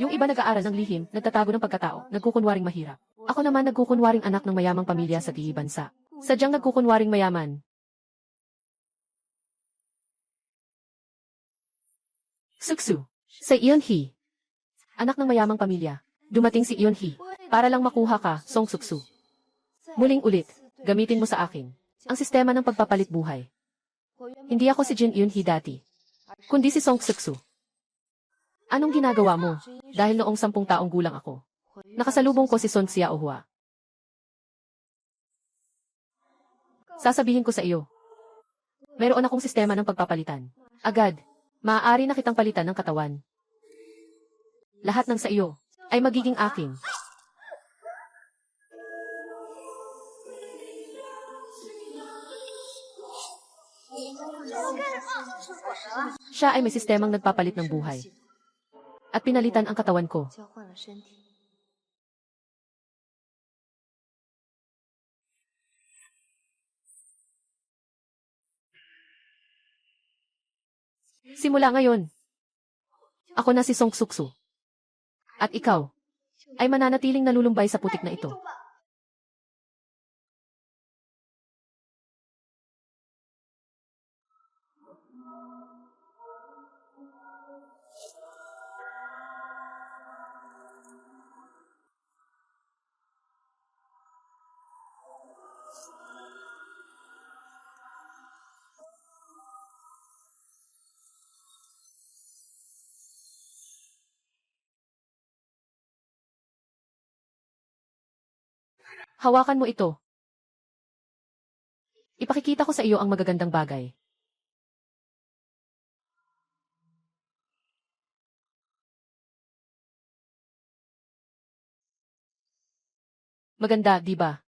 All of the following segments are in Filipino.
Yung iba nag-aaral ng lihim, nagtatago ng pagkatao, nagkukunwaring mahirap. Ako naman nagkukunwaring anak ng mayamang pamilya sa tihi bansa. Sadyang nagkukunwaring mayaman. Suksu. Sa Eunhee. Anak ng mayamang pamilya. Dumating si Eunhee. Para lang makuha ka, Song Suksu. Muling ulit, gamitin mo sa akin ang sistema ng pagpapalit buhay. Hindi ako si Jin Eunhee dati, kundi si Song Suksu. Anong ginagawa mo? Dahil noong 10 taong gulang ako, nakasalubong ko si Son Xiaohua. Sasabihin ko sa iyo, mayroon akong sistema ng pagpapalitan. Agad, maaari na kitang palitan ng katawan. Lahat ng sa iyo ay magiging akin. Siya ay may sistemang nagpapalit ng buhay. At pinalitan ang katawan ko. Simula ngayon, ako na si Song Suksu. At ikaw ay mananatiling nalulumbay sa putik na ito. Hawakan mo ito. Ipakikita ko sa iyo ang magagandang bagay. Maganda, di ba?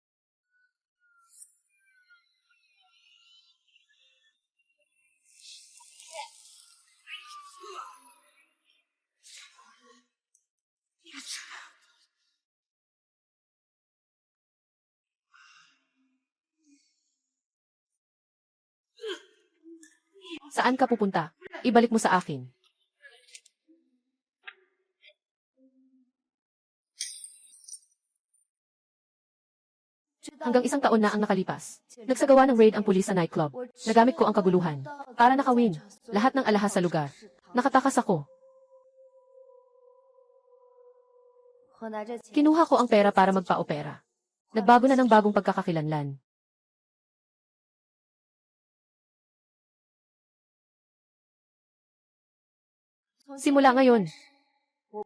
Saan ka pupunta? Ibalik mo sa akin. Hanggang 1 taon na ang nakalipas. Nagsagawa ng raid ang pulis sa nightclub. Nagamit ko ang kaguluhan para nakawin lahat ng alahas sa lugar. Nakatakas ako. Kinuha ko ang pera para magpa-opera. Nagbago na ng bagong pagkakakilanlan. Simula ngayon,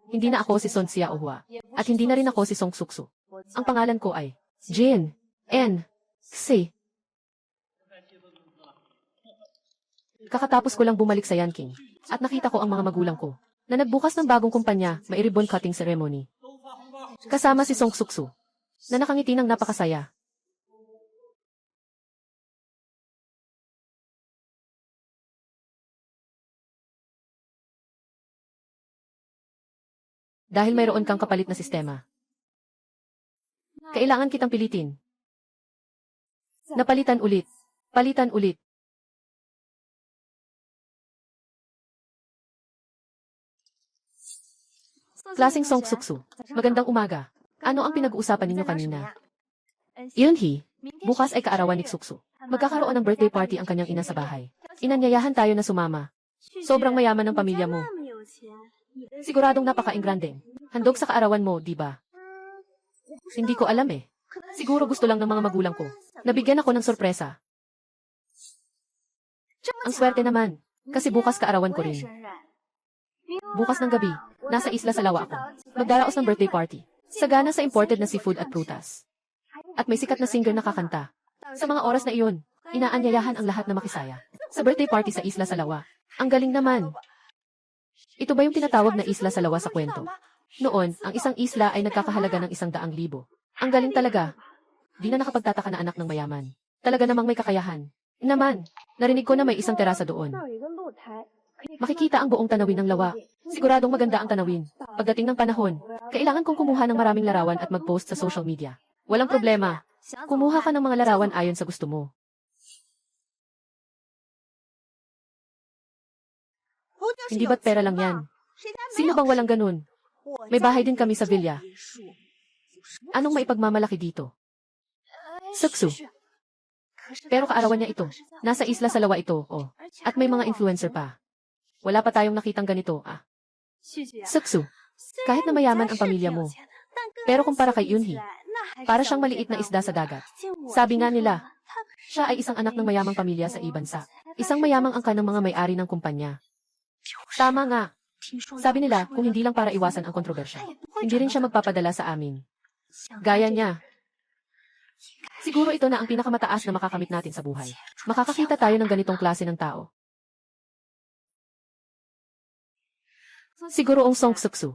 hindi na ako si Son Xiaohua. At hindi na rin ako si Song Suksu. Ang pangalan ko ay Jin N. C. Kakatapos ko lang bumalik sa Yanqing at nakita ko ang mga magulang ko na nagbukas ng bagong kumpanya, may ribbon cutting ceremony. Kasama si Song Suksu na nakangiti ng napakasaya. Dahil mayroon kang kapalit na sistema. Kailangan kitang pilitin. Napalitan ulit. Palitan ulit. Klaseng Song Suksu. Magandang umaga. Ano ang pinag-uusapan ninyo kanina? Eunhee, bukas ay kaarawan ni Suksu. Magkakaroon ng birthday party ang kanyang ina sa bahay. Inanyayahan tayo na sumama. Sobrang mayaman ng pamilya mo. Siguradong napaka-ingranding. Handog sa kaarawan mo, di ba? Hindi ko alam eh. Siguro gusto lang ng mga magulang ko. Nabigyan ako ng sorpresa. Ang swerte naman, kasi bukas kaarawan ko rin. Bukas ng gabi, nasa Isla Salawa ako. Magdaraos ng birthday party. Sagana sa imported na seafood at prutas. At may sikat na singer na kakanta. Sa mga oras na iyon, inaanyayahan ang lahat na makisaya. Sa birthday party sa Isla Salawa. Ang galing naman. Ito ba yung tinatawag na Isla Salawa sa kwento? Noon, ang isang isla ay nagkakahalaga ng 100,000. Ang galing talaga. Di na nakapagtataka na anak ng mayaman. Talaga namang may kakayahan. Naman, narinig ko na may isang terasa doon. Makikita ang buong tanawin ng lawa. Siguradong maganda ang tanawin. Pagdating ng panahon, kailangan kong kumuha ng maraming larawan at mag-post sa social media. Walang problema. Kumuha ka ng mga larawan ayon sa gusto mo. Hindi ba't pera lang yan? Sino bang walang ganun? May bahay din kami sa villa. Anong maipagmamalaki dito? Suksu. Pero kaarawan niya ito. Nasa isla sa lawa ito, oh. At may mga influencer pa. Wala pa tayong nakitang ganito, ah. Suksu. Kahit na mayaman ang pamilya mo. Pero kumpara kay Yunhee, para siyang maliit na isda sa dagat. Sabi nga nila, siya ay isang anak ng mayamang pamilya sa ibansa. Isang mayamang angka ng mga may-ari ng kumpanya. Tama nga. Sabi nila, kung hindi lang para iwasan ang kontrobersya, hindi rin siya magpapadala sa amin. Gaya niya. Siguro ito na ang pinakamataas na makakamit natin sa buhay. Makakakita tayo ng ganitong klase ng tao. Siguro ang Song Suksu.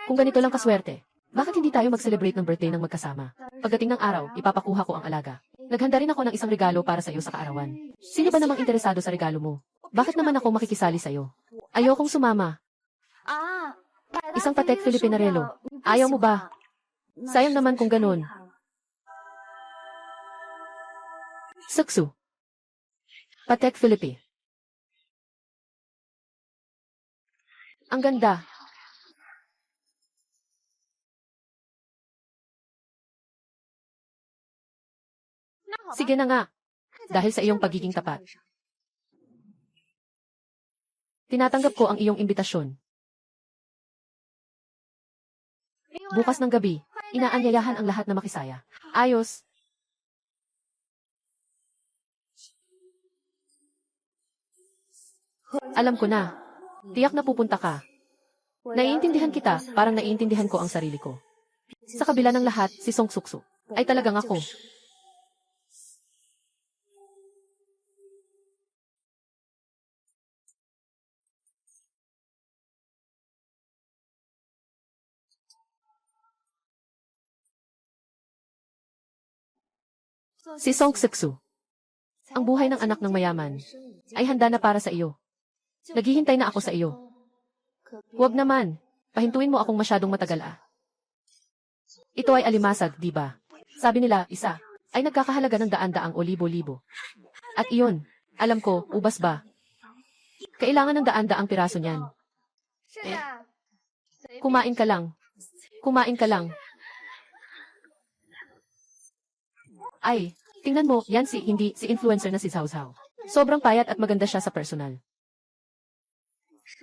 Kung ganito lang kaswerte, bakit hindi tayo mag-celebrate ng birthday ng magkasama? Pagdating ng araw, ipapakuha ko ang alaga. Naghanda rin ako ng isang regalo para sa iyo sa kaarawan. Sino ba namang interesado sa regalo mo? Bakit naman ako makikisali sa iyo? Ayokong sumama. Isang Patek Filipinarelo. Ayaw mo ba? Sayang naman kung ganun. Suksu. Patek Philippe. Ang ganda. Sige na nga. Dahil sa iyong pagiging tapat. Tinatanggap ko ang iyong imbitasyon. Bukas ng gabi, inaanyayahan ang lahat na makisaya. Ayos. Alam ko na. Tiyak na pupunta ka. Naiintindihan kita, parang naiintindihan ko ang sarili ko. Sa kabila ng lahat, si Song Suksu ay talagang ako. Si Song Suksu. Ang buhay ng anak ng mayaman ay handa na para sa iyo. Naghihintay na ako sa iyo. Huwag naman. Pahintuin mo akong masyadong matagal ah. Ito ay alimasag, di ba? Sabi nila, isa, ay nagkakahalaga ng daan-daang o libo-libo. At iyon, alam ko, ubas ba? Kailangan ng daan-daang piraso niyan. Kumain ka lang. Kumain ka lang. Ay, tingnan mo, yan si influencer na si Zhao Zhao. Sobrang payat at maganda siya sa personal.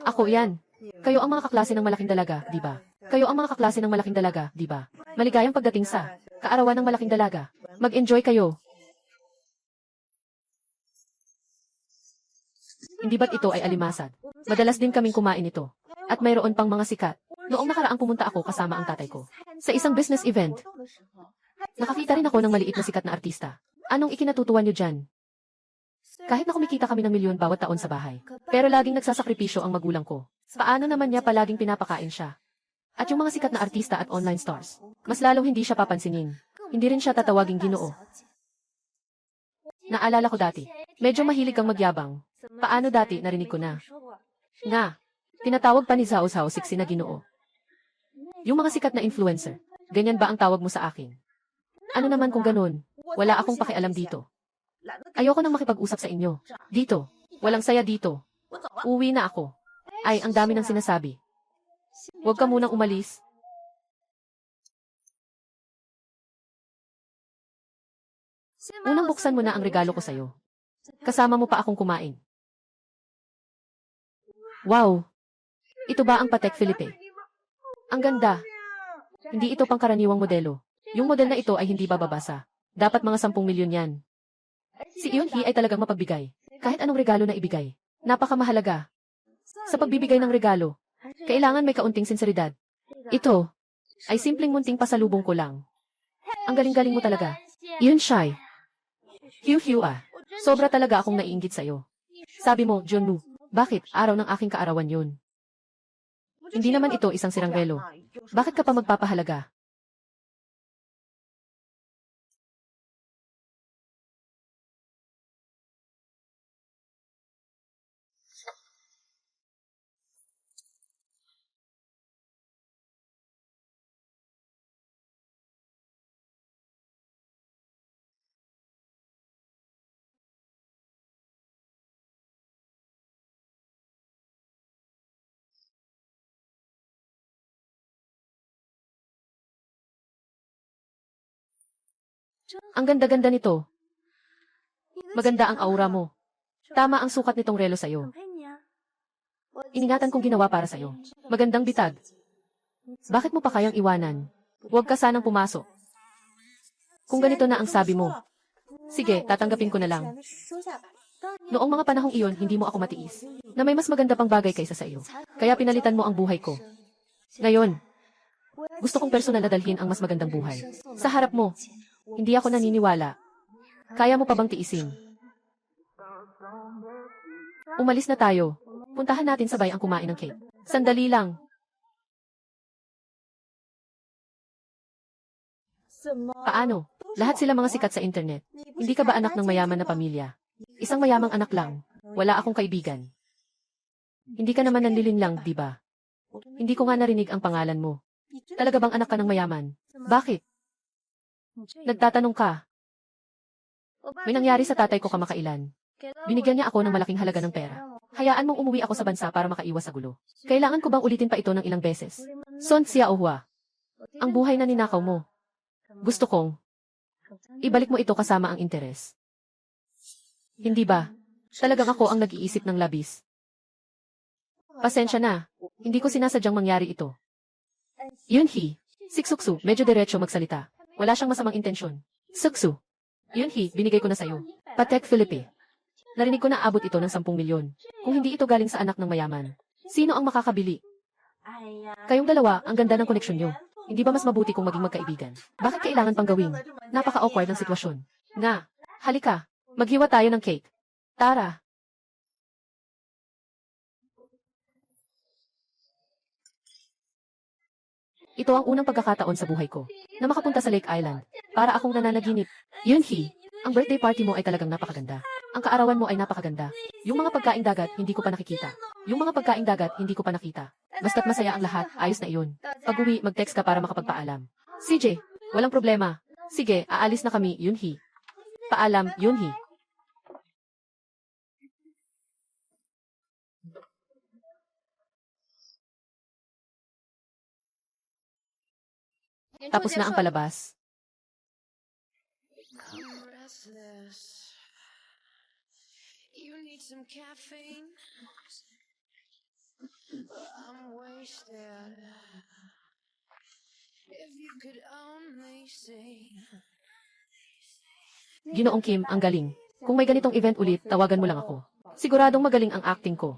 Ako yan. Kayo ang mga kaklase ng malaking dalaga, di ba? Kayo ang mga kaklase ng malaking dalaga, di ba? Maligayang pagdating sa kaarawan ng malaking dalaga. Mag-enjoy kayo. Hindi ba't ito ay alimasag? Madalas din kaming kumain ito. At mayroon pang mga sikat. Noong nakaraang pumunta ako kasama ang tatay ko sa isang business event. Nakakita rin ako ng maliit na sikat na artista. Anong ikinatutuwa niyo dyan? Kahit na kumikita kami ng milyon bawat taon sa bahay. Pero laging nagsasakripisyo ang magulang ko. Paano naman niya palaging pinapakain siya? At yung mga sikat na artista at online stars, mas lalong hindi siya papansinin. Hindi rin siya tatawaging Ginoo. Naalala ko dati, medyo mahilig kang magyabang. Paano dati narinig ko na? Nga, tinatawag pa ni Zhao Zhao siksi na Ginoo. Yung mga sikat na influencer, ganyan ba ang tawag mo sa akin? Ano naman kung ganun? Wala akong pakialam dito. Ayoko nang makipag-usap sa inyo. Dito. Walang saya dito. Uwi na ako. Ay, ang dami ng sinasabi. Huwag ka munang umalis. Unang buksan mo na ang regalo ko sa'yo. Kasama mo pa akong kumain. Wow! Ito ba ang Patek Philippe? Ang ganda. Hindi ito pangkaraniwang modelo. Yung model na ito ay hindi bababasa. Dapat mga 10 milyon yan. Si Yunhee ay talagang mapagbigay. Kahit anong regalo na ibigay. Napakamahalaga. Sa pagbibigay ng regalo, kailangan may kaunting sinseridad. Ito ay simpleng munting pasalubong ko lang. Ang galing-galing mo talaga. Yun shy. Hiu ah. Sobra talaga akong naiinggit sa'yo. Sabi mo, Junlu, bakit araw ng aking kaarawan yun? Hindi naman ito isang sirang relo. Bakit ka pa magpapahalaga? Ang ganda-ganda nito. Maganda ang aura mo. Tama ang sukat nitong relo sa'yo. Iningatan kong ginawa para sa'yo. Magandang bitag. Bakit mo pa kayang iwanan? Huwag ka sanang pumasok. Kung ganito na ang sabi mo, sige, tatanggapin ko na lang. Noong mga panahong iyon, hindi mo ako matiis. Na may mas maganda pang bagay kaysa sa iyo. Kaya pinalitan mo ang buhay ko. Ngayon, gusto kong personal na dalhin ang mas magandang buhay. Sa harap mo, hindi ako naniniwala. Kaya mo pa bang tiisin? Umalis na tayo. Puntahan natin sabay ang kumain ng cake. Sandali lang. Paano? Lahat sila mga sikat sa internet. Hindi ka ba anak ng mayaman na pamilya? Isang mayamang anak lang. Wala akong kaibigan. Hindi ka naman nanlilinlang, di ba? Hindi ko nga narinig ang pangalan mo. Talaga bang anak ka ng mayaman? Bakit? Nagtatanong ka. May nangyari sa tatay ko kamakailan. Binigyan niya ako ng malaking halaga ng pera. Hayaan mong umuwi ako sa bansa para makaiwas sa gulo. Kailangan ko bang ulitin pa ito ng ilang beses? Son Xiaohua. Ang buhay na ninakaw mo. Gusto kong ibalik mo ito kasama ang interes. Hindi ba? Talagang ako ang nag-iisip ng labis. Pasensya na. Hindi ko sinasadyang mangyari ito. Yunhee. Si Xuksu, medyo diretso magsalita. Wala siyang masamang intensyon. Xuksu. Yunhee, binigay ko na sa'yo. Patek Philippe. Narinig ko na abot ito ng 10 milyon. Kung hindi ito galing sa anak ng mayaman, sino ang makakabili? Kayong dalawa, ang ganda ng koneksyon nyo. Hindi ba mas mabuti kung maging magkaibigan? Bakit kailangan pang gawin? Napaka-awkward ng sitwasyon. Na, halika, maghiwa tayo ng cake. Tara. Ito ang unang pagkakataon sa buhay ko na makapunta sa Lake Island para akong nananaginip. Yunhee, ang birthday party mo ay talagang napakaganda. Ang kaarawan mo ay napakaganda. Yung mga pagkaing dagat, hindi ko pa nakikita. Yung mga pagkaing dagat, hindi ko pa nakita. Basta't masaya ang lahat, ayos na iyon. Pag-uwi, mag-text ka para makapagpaalam. CJ, walang problema. Sige, aalis na kami, Yunhee. Paalam, Yunhee. Tapos na ang palabas. Ginoong Kim, ang galing. Kung may ganitong event ulit, tawagan mo lang ako. Siguradong magaling ang acting ko.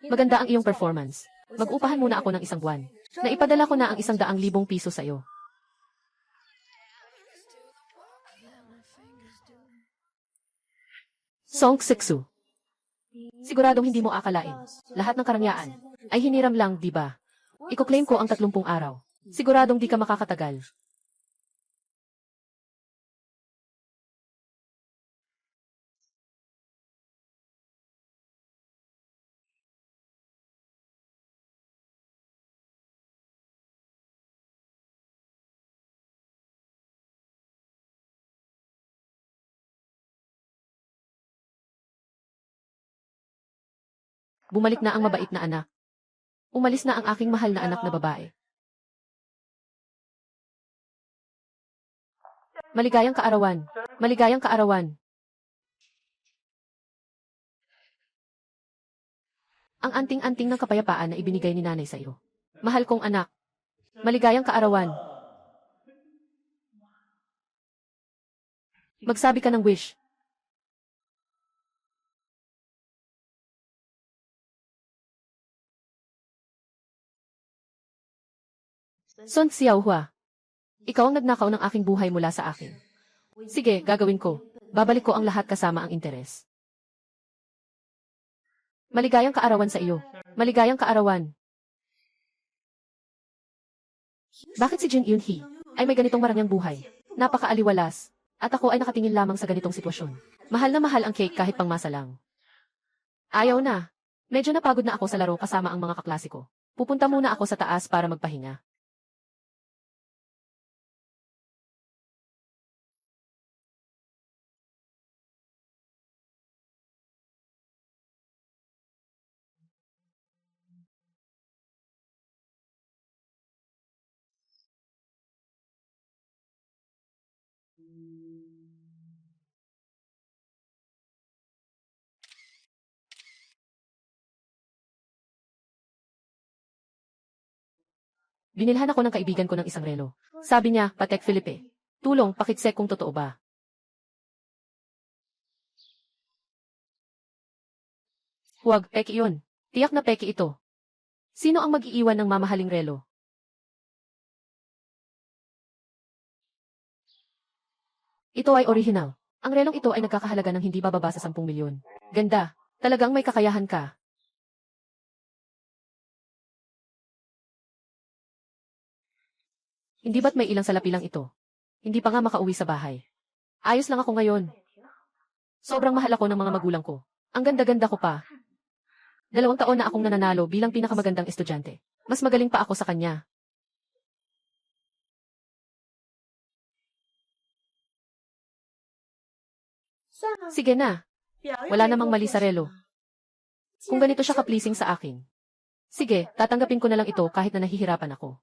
Maganda ang iyong performance. Mag-upahan muna ako ng 1 buwan. Naipadala ko na ang 100,000 piso sa'yo. Song Xuksu. Siguradong hindi mo akalain. Lahat ng karangyaan ay hiniram lang, di ba? Iko-claim ko ang 30 araw. Siguradong di ka makakatagal. Bumalik na ang mabait na anak. Umalis na ang aking mahal na anak na babae. Maligayang kaarawan. Maligayang kaarawan. Ang anting-anting ng kapayapaan na ibinigay ni nanay sa iyo. Mahal kong anak. Maligayang kaarawan. Magsabi ka ng wish. Son Xiaohua. Ikaw ang nagnakaw ng aking buhay mula sa akin. Sige, gagawin ko. Babalik ko ang lahat kasama ang interes. Maligayang kaarawan sa iyo. Maligayang kaarawan. Bakit si Jin Yunhee ay may ganitong marangyang buhay? Napakaaliwalas. At ako ay nakatingin lamang sa ganitong sitwasyon. Mahal na mahal ang cake kahit pangmasa lang. Ayaw na. Medyo napagod na ako sa laro kasama ang mga kaklase ko. Pupunta muna ako sa taas para magpahinga. Binilhan ako ng kaibigan ko ng isang relo. Sabi niya, Patek Philippe. Tulong, pakitsek kung totoo ba. Huwag, peki yun. Tiyak na peki ito. Sino ang mag-iiwan ng mamahaling relo? Ito ay original. Ang relong ito ay nagkakahalaga ng hindi bababa sa 10 milyon. Ganda. Talagang may kakayahan ka. Hindi ba't may ilang salapi lang ito? Hindi pa nga makauwi sa bahay. Ayos lang ako ngayon. Sobrang mahal ako ng mga magulang ko. Ang ganda-ganda ko pa. 2 taon na akong nananalo bilang pinakamagandang estudyante. Mas magaling pa ako sa kanya. Sige na. Wala namang mali sa relo. Kung ganito siya ka-pleasing sa akin. Sige, tatanggapin ko na lang ito kahit na nahihirapan ako.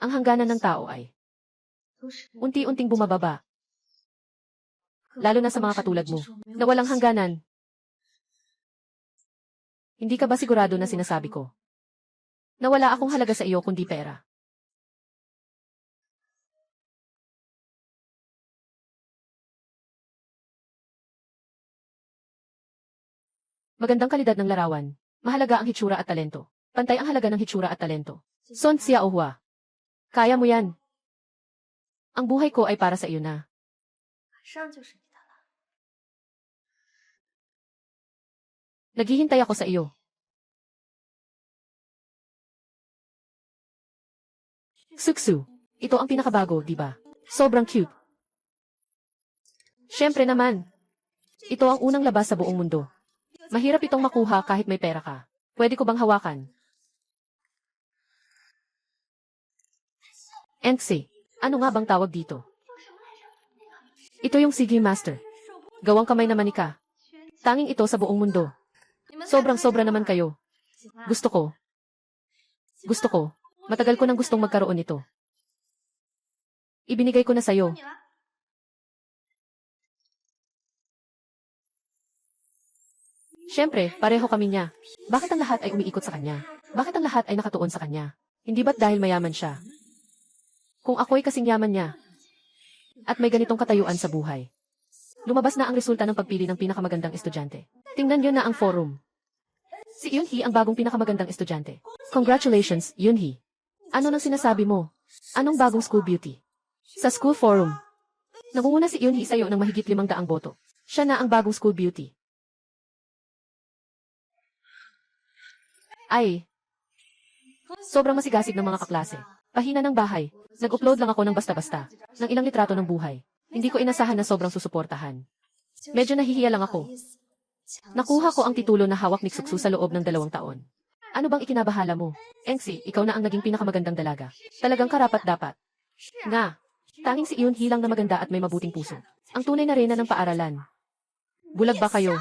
Ang hangganan ng tao ay unti-unting bumababa. Lalo na sa mga katulad mo, na walang hangganan. Hindi ka ba sigurado na sinasabi ko? Na wala akong halaga sa iyo kundi pera. Magandang kalidad ng larawan. Mahalaga ang hitsura at talento. Pantay ang halaga ng hitsura at talento. Son Xiaohua. Kaya mo yan. Ang buhay ko ay para sa iyo na. Naghihintay ako sa iyo. Suksu. Ito ang pinakabago, di ba? Sobrang cute. Siyempre naman. Ito ang unang labas sa buong mundo. Mahirap itong makuha kahit may pera ka. Pwede ko bang hawakan? Enxi. Ano nga bang tawag dito? Ito yung Sigi Master. Gawang kamay naman ni ka. Tanging ito sa buong mundo. Sobrang-sobra naman kayo. Gusto ko. Gusto ko. Matagal ko nang gustong magkaroon nito. Ibinigay ko na sa'yo. Siyempre, pareho kami niya. Bakit ang lahat ay umiikot sa kanya? Bakit ang lahat ay nakatuon sa kanya? Hindi ba't dahil mayaman siya? Kung ako'y kasing yaman niya, at may ganitong katayuan sa buhay. Lumabas na ang resulta ng pagpili ng pinakamagandang estudyante. Tingnan niyo na ang forum. Si Yunhee ang bagong pinakamagandang estudyante. Congratulations, Yunhee. Ano nang sinasabi mo? Anong bagong school beauty? Sa school forum. Nangunguna si Yunhee sa'yo ng mahigit 500 boto. Siya na ang bagong school beauty. Ay. Sobrang masigasig ng mga kaklase. Pahina ng bahay. Nag-upload lang ako ng basta-basta. Ng ilang litrato ng buhay. Hindi ko inasahan na sobrang susuportahan. Medyo nahihiya lang ako. Nakuha ko ang titulo na hawak ni Suksu sa loob ng 2 taon. Ano bang ikinabahala mo? Enxi, ikaw na ang naging pinakamagandang dalaga. Talagang karapat-dapat. Nga. Tanging si Yunhee lang na maganda at may mabuting puso. Ang tunay na reyna ng paaralan. Bulag ba kayo?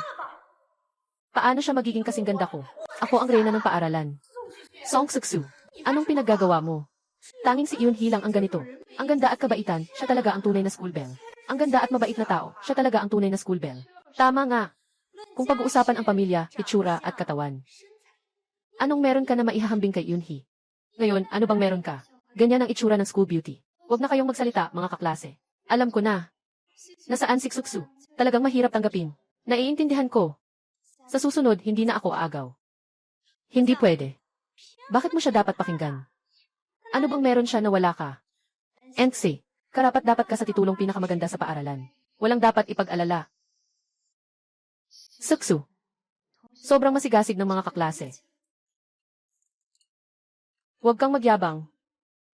Paano siya magiging kasing ganda ko? Ako ang reyna ng paaralan. Song Suksu, anong pinaggagawa mo? Tanging si Yunhee lang ang ganito. Ang ganda at kabaitan, siya talaga ang tunay na school belle. Ang ganda at mabait na tao, siya talaga ang tunay na school belle. Tama nga. Kung pag-uusapan ang pamilya, itsura at katawan. Anong meron ka na maihahambing kay Yunhee? Ngayon, ano bang meron ka? Ganyan ang itsura ng school beauty. Huwag na kayong magsalita, mga kaklase. Alam ko na. Nasaan si Suksu? Talagang mahirap tanggapin. Naiintindihan ko. Sa susunod, hindi na ako aagaw. Hindi pwede. Bakit mo siya dapat pakinggan? Ano bang meron siya na wala ka? Enxi, karapat-dapat ka sa titulong pinakamaganda sa paaralan. Walang dapat ipag-alala. Suksu. Sobrang masigasig ng mga kaklase. Huwag kang magyabang.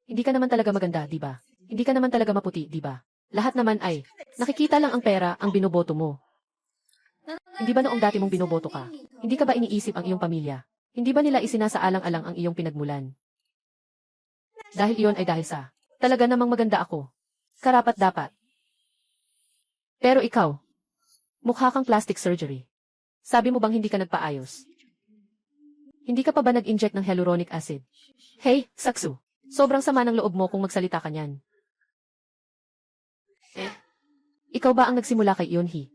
Hindi ka naman talaga maganda, di ba? Hindi ka naman talaga maputi, di ba? Lahat naman ay, nakikita lang ang pera ang binoboto mo. Hindi ba noong dati mong binoboto ka? Hindi ka ba iniisip ang iyong pamilya? Hindi ba nila isinasaalang-alang ang iyong pinagmulan? Dahil iyon ay dahil sa, talaga namang maganda ako. Karapat-dapat. Pero ikaw, mukha kang plastic surgery. Sabi mo bang hindi ka nagpaayos? Hindi ka pa ba nag-inject ng hyaluronic acid? Hey, Saksu. Sobrang sama ng loob mo kung magsalita ka niyan. Ikaw ba ang nagsimula kay Yunhee?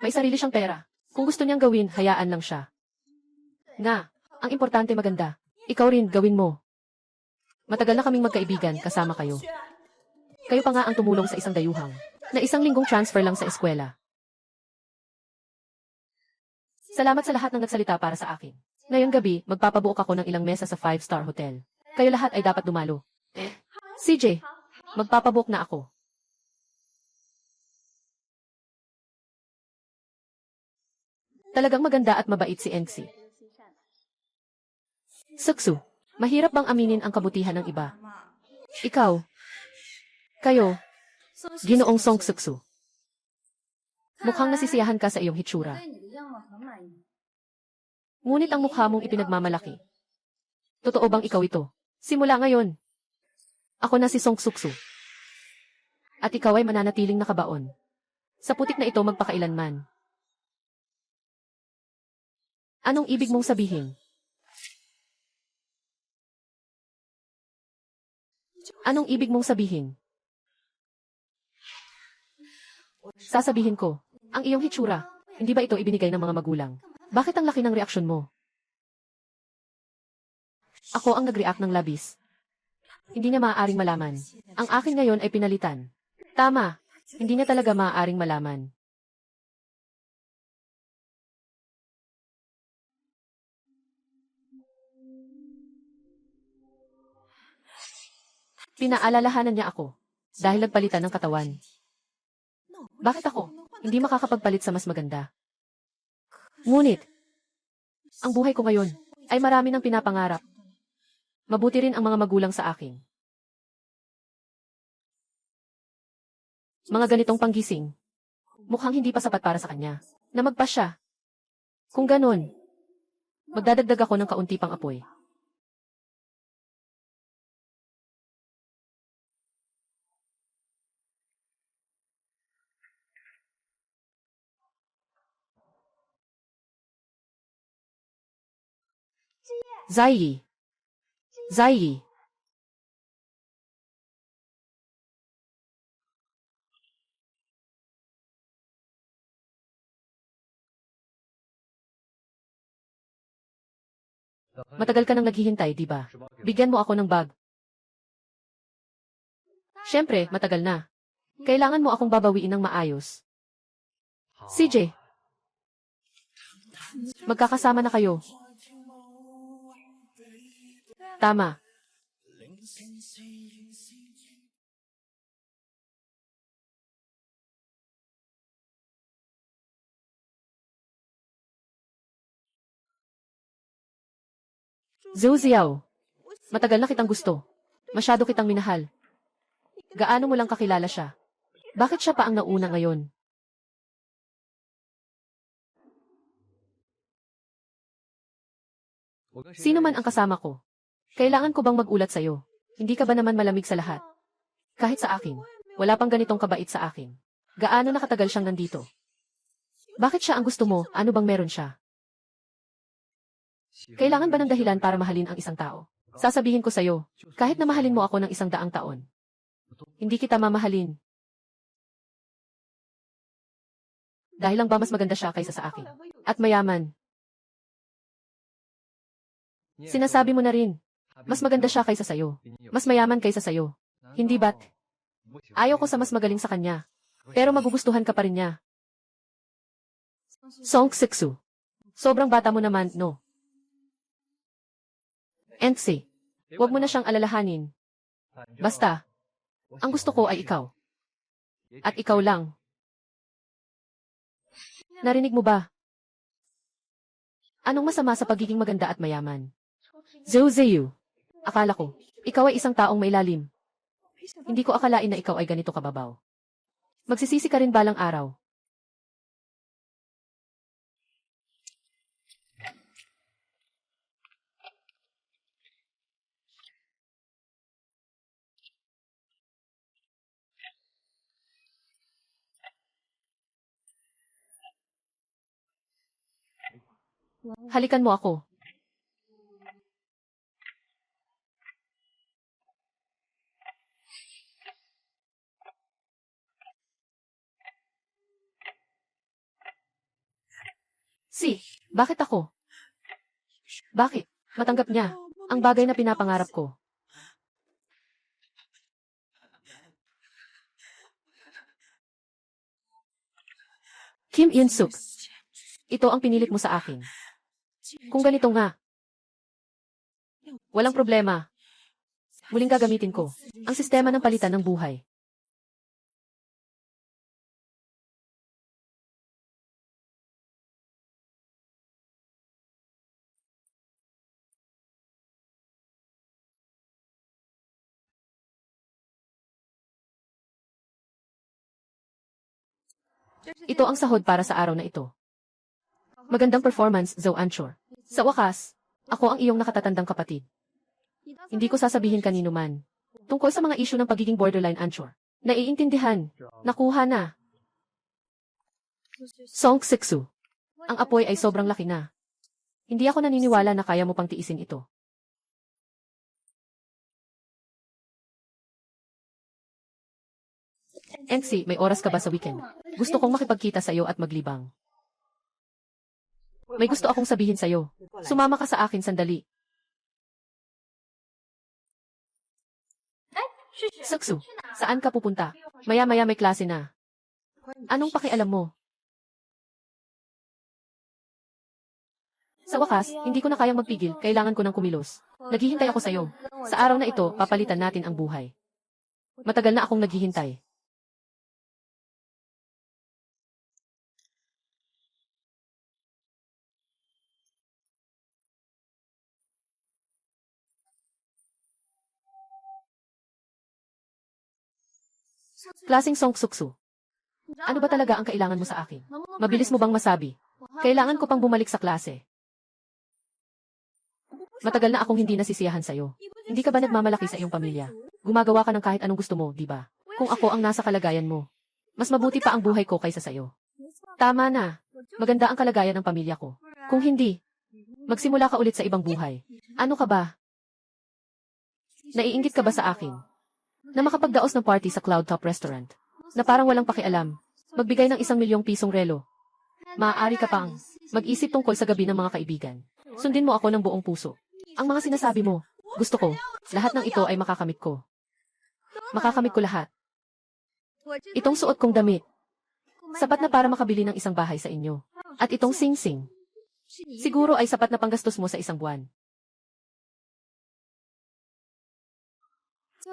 May sarili siyang pera. Kung gusto niyang gawin, hayaan lang siya. Nga, ang importante maganda. Ikaw rin, gawin mo. Matagal na kaming magkaibigan, kasama kayo. Kayo pa nga ang tumulong sa isang dayuhang, na isang linggong transfer lang sa eskwela. Salamat sa lahat ng nagsalita para sa akin. Ngayong gabi, magpapabuok ako ng ilang mesa sa 5-star hotel. Kayo lahat ay dapat dumalo. CJ, magpapabuok na ako. Talagang maganda at mabait si Enxi. Saksu, mahirap bang aminin ang kabutihan ng iba? Ikaw. Kayo. Ginoong Song Saksu. Mukhang nasisiyahan ka sa iyong hitsura. Ngunit ang mukha mong ipinagmamalaki. Totoo bang ikaw ito? Simula ngayon. Ako na si Song Suksu. At ikaw ay mananatiling nakabaon. Sa putik na ito magpakailanman. Anong ibig mong sabihin? Anong ibig mong sabihin? Sasabihin ko, ang iyong hitsura, hindi ba ito ibinigay ng mga magulang? Bakit ang laki ng reaksyon mo? Ako ang nag-react ng labis. Hindi niya maaaring malaman. Ang akin ngayon ay pinalitan. Tama, hindi niya talaga maaaring malaman. Pinaalalahanan niya ako. Dahil nagpalitan ng katawan. Bakit ako? Hindi makakapagpalit sa mas maganda. Ngunit, ang buhay ko ngayon, ay marami ng pinapangarap. Mabuti rin ang mga magulang sa akin. Mga ganitong panggising. Mukhang hindi pa sapat para sa kanya. Na magpa siya. Kung ganon, magdadagdag ako ng kaunti pang apoy. Zai. Zai. Matagal ka nang naghihintay, di ba? Bigyan mo ako ng bag. Siyempre, matagal na. Kailangan mo akong babawiin ng maayos. CJ. Magkakasama na kayo. Tama. Zhou Ziao. Matagal na kitang gusto. Masyado kitang minahal. Gaano mo lang kakilala siya? Bakit siya pa ang nauna ngayon? Sino man ang kasama ko? Kailangan ko bang magulat sa'yo? Hindi ka ba naman malamig sa lahat? Kahit sa akin, wala pang ganitong kabait sa akin. Gaano nakatagal siyang nandito? Bakit siya ang gusto mo? Ano bang meron siya? Kailangan ba ng dahilan para mahalin ang isang tao? Sasabihin ko sa'yo, kahit na mahalin mo ako ng 100 taon, hindi kita mamahalin. Dahil lang ba mas maganda siya kaysa sa akin? At mayaman. Sinasabi mo na rin, mas maganda siya kaysa sa'yo. Mas mayaman kaysa sa'yo. Hindi ba't? Ayaw ko sa mas magaling sa kanya. Pero magugustuhan ka pa rin niya. Song Sixu. Sobrang bata mo naman, no? Entse, huwag mo na siyang alalahanin. Basta, ang gusto ko ay ikaw. At ikaw lang. Narinig mo ba? Anong masama sa pagiging maganda at mayaman? Zhou Ziyu. Akala ko, ikaw ay isang taong mailalim. Hindi ko akalain na ikaw ay ganito kababaw. Magsisisi ka rin balang araw. Halikan mo ako. Bakit ako? Bakit? Matanggap niya. Ang bagay na pinapangarap ko. Kim In-suk, ito ang pinilit mo sa akin. Kung ganito nga, walang problema. Muling gagamitin ko ang sistema ng palitan ng buhay. Ito ang sahod para sa araw na ito. Magandang performance, Zhou Anchor. Sa wakas, ako ang iyong nakatatandang kapatid. Hindi ko sasabihin kanino man. Tungkol sa mga isyu ng pagiging borderline Anchor. Naiintindihan. Nakuha na. Song Siksu. Ang apoy ay sobrang laki na. Hindi ako naniniwala na kaya mo pang tiisin ito. NC, may oras ka ba sa weekend? Gusto kong makipagkita sa iyo at maglibang. May gusto akong sabihin sa iyo. Sumama ka sa akin sandali. Saksu, saan ka pupunta? Maya-maya may klase na. Anong pakialam mo? Sa wakas, hindi ko na kayang magpigil, kailangan ko ng kumilos. Naghihintay ako sa iyo. Sa araw na ito, papalitan natin ang buhay. Matagal na akong naghihintay. Klaseng Song Suksu. Ano ba talaga ang kailangan mo sa akin? Mabilis mo bang masabi? Kailangan ko pang bumalik sa klase. Matagal na akong hindi nasisiyahan sa'yo. Hindi ka ba nagmamalaki sa iyong pamilya? Gumagawa ka ng kahit anong gusto mo, di ba? Kung ako ang nasa kalagayan mo, mas mabuti pa ang buhay ko kaysa sa'yo. Tama na. Maganda ang kalagayan ng pamilya ko. Kung hindi, magsimula ka ulit sa ibang buhay. Ano ka ba? Naiinggit ka ba sa akin? Na makapagdaos ng party sa Cloud Top Restaurant. Na parang walang pakialam. Magbigay ng 1,000,000 pisong relo. Maaari ka pang mag-isip tungkol sa gabi ng mga kaibigan. Sundin mo ako ng buong puso. Ang mga sinasabi mo, gusto ko, lahat ng ito ay makakamit ko. Makakamit ko lahat. Itong suot kong damit. Sapat na para makabili ng isang bahay sa inyo. At itong sing-sing. Siguro ay sapat na panggastos mo sa isang buwan.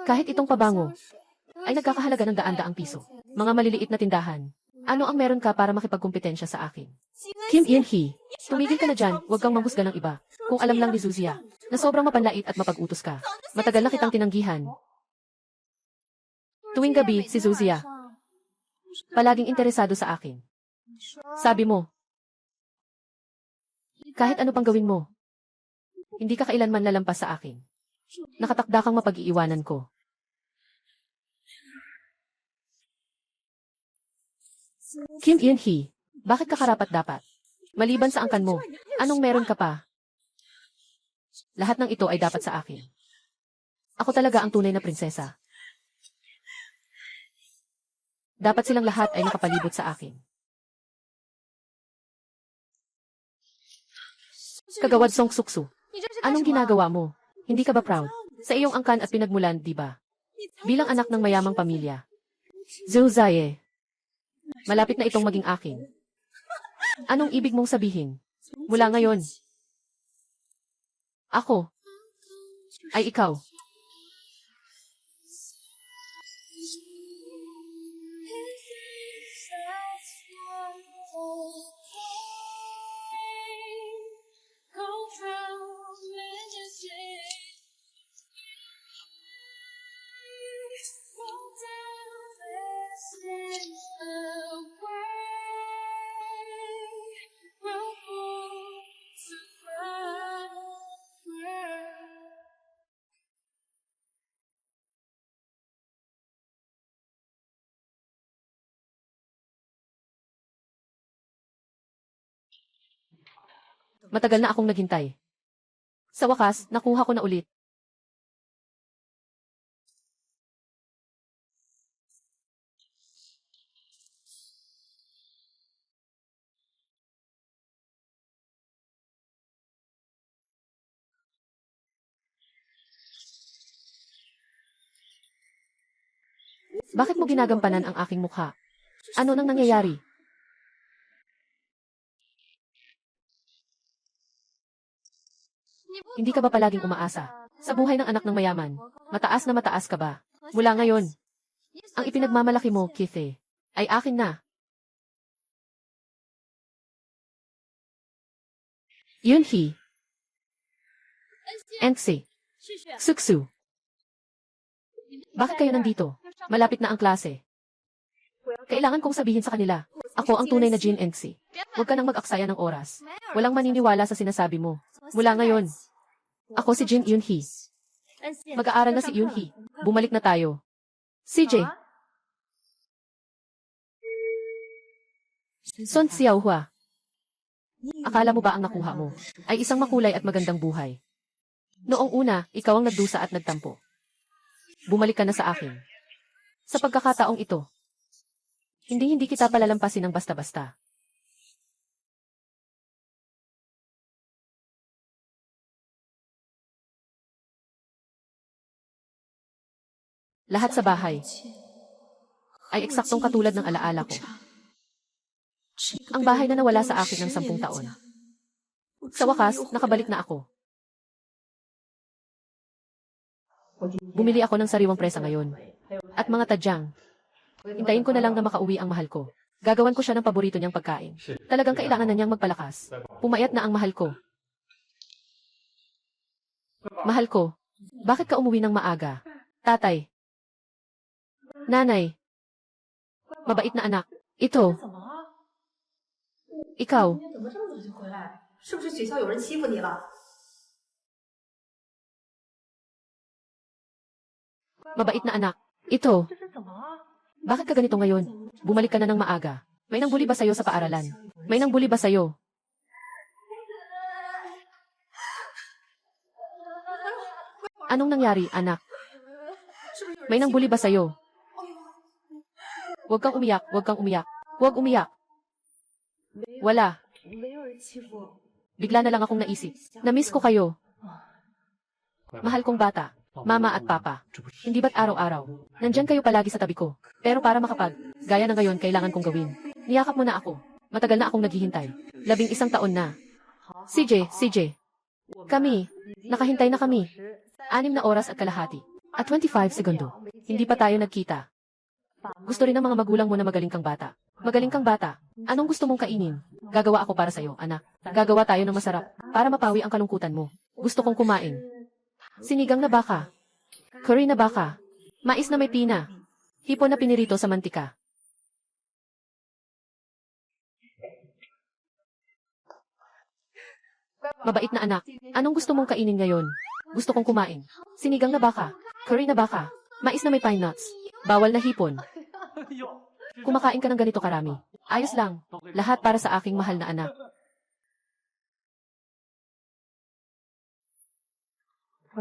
Kahit itong pabango, ay nagkakahalaga ng daan-daang piso. Mga maliliit na tindahan. Ano ang meron ka para makipagkumpetensya sa akin? Kim In-hee, tumigil ka na dyan, huwag kang manghusga ng iba. Kung alam lang ni Zuzia, na sobrang mapanlait at mapag-utos ka. Matagal na kitang tinanggihan. Tuwing gabi, si Zuzia, palaging interesado sa akin. Sabi mo, kahit ano pang gawin mo, hindi ka kailanman lalampas sa akin. Nakatakda kang mapag-iiwanan ko. Kim In-hee, bakit ka karapat-dapat? Maliban sa angkan mo, anong meron ka pa? Lahat ng ito ay dapat sa akin. Ako talaga ang tunay na prinsesa. Dapat silang lahat ay nakapalibot sa akin. Kagawad Song Suksu, anong ginagawa mo? Hindi ka ba proud? Sa iyong angkan at pinagmulan, di ba? Bilang anak ng mayamang pamilya. Zhou Zaye, malapit na itong maging akin. Anong ibig mong sabihin? Mula ngayon, ako ay ikaw. Matagal na akong naghintay. Sa wakas, nakuha ko na ulit. Bakit mo ginagampanan ang aking mukha? Ano nang nangyayari? Hindi ka ba palaging umaasa? Sa buhay ng anak ng mayaman, mataas na mataas ka ba? Mula ngayon, ang ipinagmamalaki mo, Kithe, ay akin na. Yunhee, Enxi, Suksu. Bakit kayo nandito? Malapit na ang klase. Kailangan kong sabihin sa kanila, ako ang tunay na Jin Enxi. Huwag ka nang mag-aksaya ng oras. Walang maniniwala sa sinasabi mo. Mula ngayon, ako si Jin Yunhee. Mag-aaral na si Yunhee. Bumalik na tayo. CJ. Sun Xiaohua. Akala mo ba ang nakuha mo ay isang makulay at magandang buhay? Noong una, ikaw ang nagdusa at nagtampo. Bumalik ka na sa akin. Sa pagkakataong ito, hindi kita palalampasin ng basta-basta. Lahat sa bahay ay eksaktong katulad ng alaala ko. Ang bahay na nawala sa akin ng 10 taon. Sa wakas, nakabalik na ako. Bumili ako ng sariwang presa ngayon. At mga tadyang. Hintayin ko na lang na makauwi ang mahal ko. Gagawan ko siya ng paborito niyang pagkain. Talagang kailangan na niyang magpalakas. Pumayat na ang mahal ko. Mahal ko, bakit ka umuwi ng maaga? Tatay. Nanay. Mabait na anak. Ito. Ikaw. Mabait na anak. Ito. Bakit ka ganito ngayon? Bumalik ka na ng maaga. May nangbuli ba sa'yo sa paaralan? May nangbuli ba sa'yo? Anong nangyari, anak? May nangbuli ba sa'yo? Huwag kang umiyak, huwag kang umiyak. Huwag umiyak. Wala. Bigla na lang akong naisip. Na-miss ko kayo. Mahal kong bata. Mama at papa. Hindi ba't araw-araw? Nandyan kayo palagi sa tabi ko. Pero para gaya na ngayon kailangan kong gawin. Niyakap mo na ako. Matagal na akong naghihintay. 11 taon na. CJ. Kami. Nakahintay na kami. 6 na oras at kalahati. At 25 segundo. Hindi pa tayo nagkita. Gusto rin ng mga magulang mo na magaling kang bata. Magaling kang bata. Anong gusto mong kainin? Gagawa ako para sa'yo, anak. Gagawa tayo ng masarap para mapawi ang kalungkutan mo. Gusto kong kumain. Sinigang na baka. Curry na baka. Mais na may pina. Hipon na pinirito sa mantika. Mabait na anak. Anong gusto mong kainin ngayon? Gusto kong kumain. Sinigang na baka. Curry na baka. Mais na may pine nuts. Bawal na hipon. Kumakain ka ng ganito karami. Ayos lang. Lahat para sa aking mahal na anak.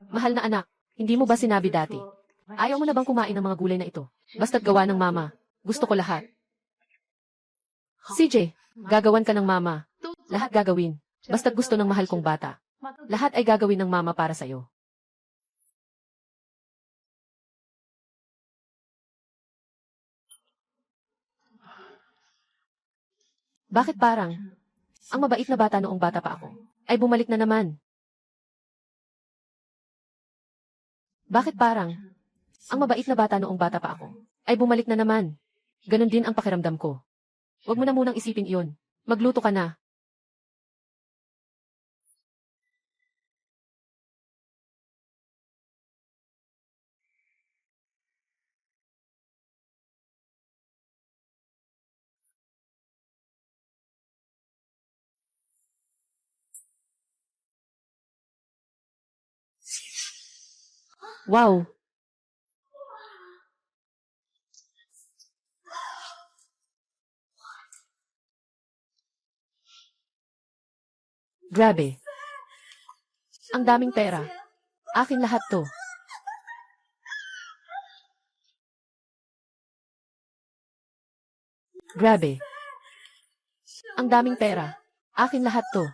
Mahal na anak, hindi mo ba sinabi dati? Ayaw mo na bang kumain ng mga gulay na ito? Basta't gawa ng mama. Gusto ko lahat. CJ, gagawan ka ng mama. Lahat gagawin. Basta't gusto ng mahal kong bata. Lahat ay gagawin ng mama para sa'yo. Bakit parang, ang mabait na bata noong bata pa ako, ay bumalik na naman? Bakit parang, ang mabait na bata noong bata pa ako, ay bumalik na naman? Ganon din ang pakiramdam ko. Huwag mo na munang isipin iyon. Magluto ka na. Wow! Grabe. Ang daming pera. Akin lahat to. Grabe. Ang daming pera. Akin lahat to.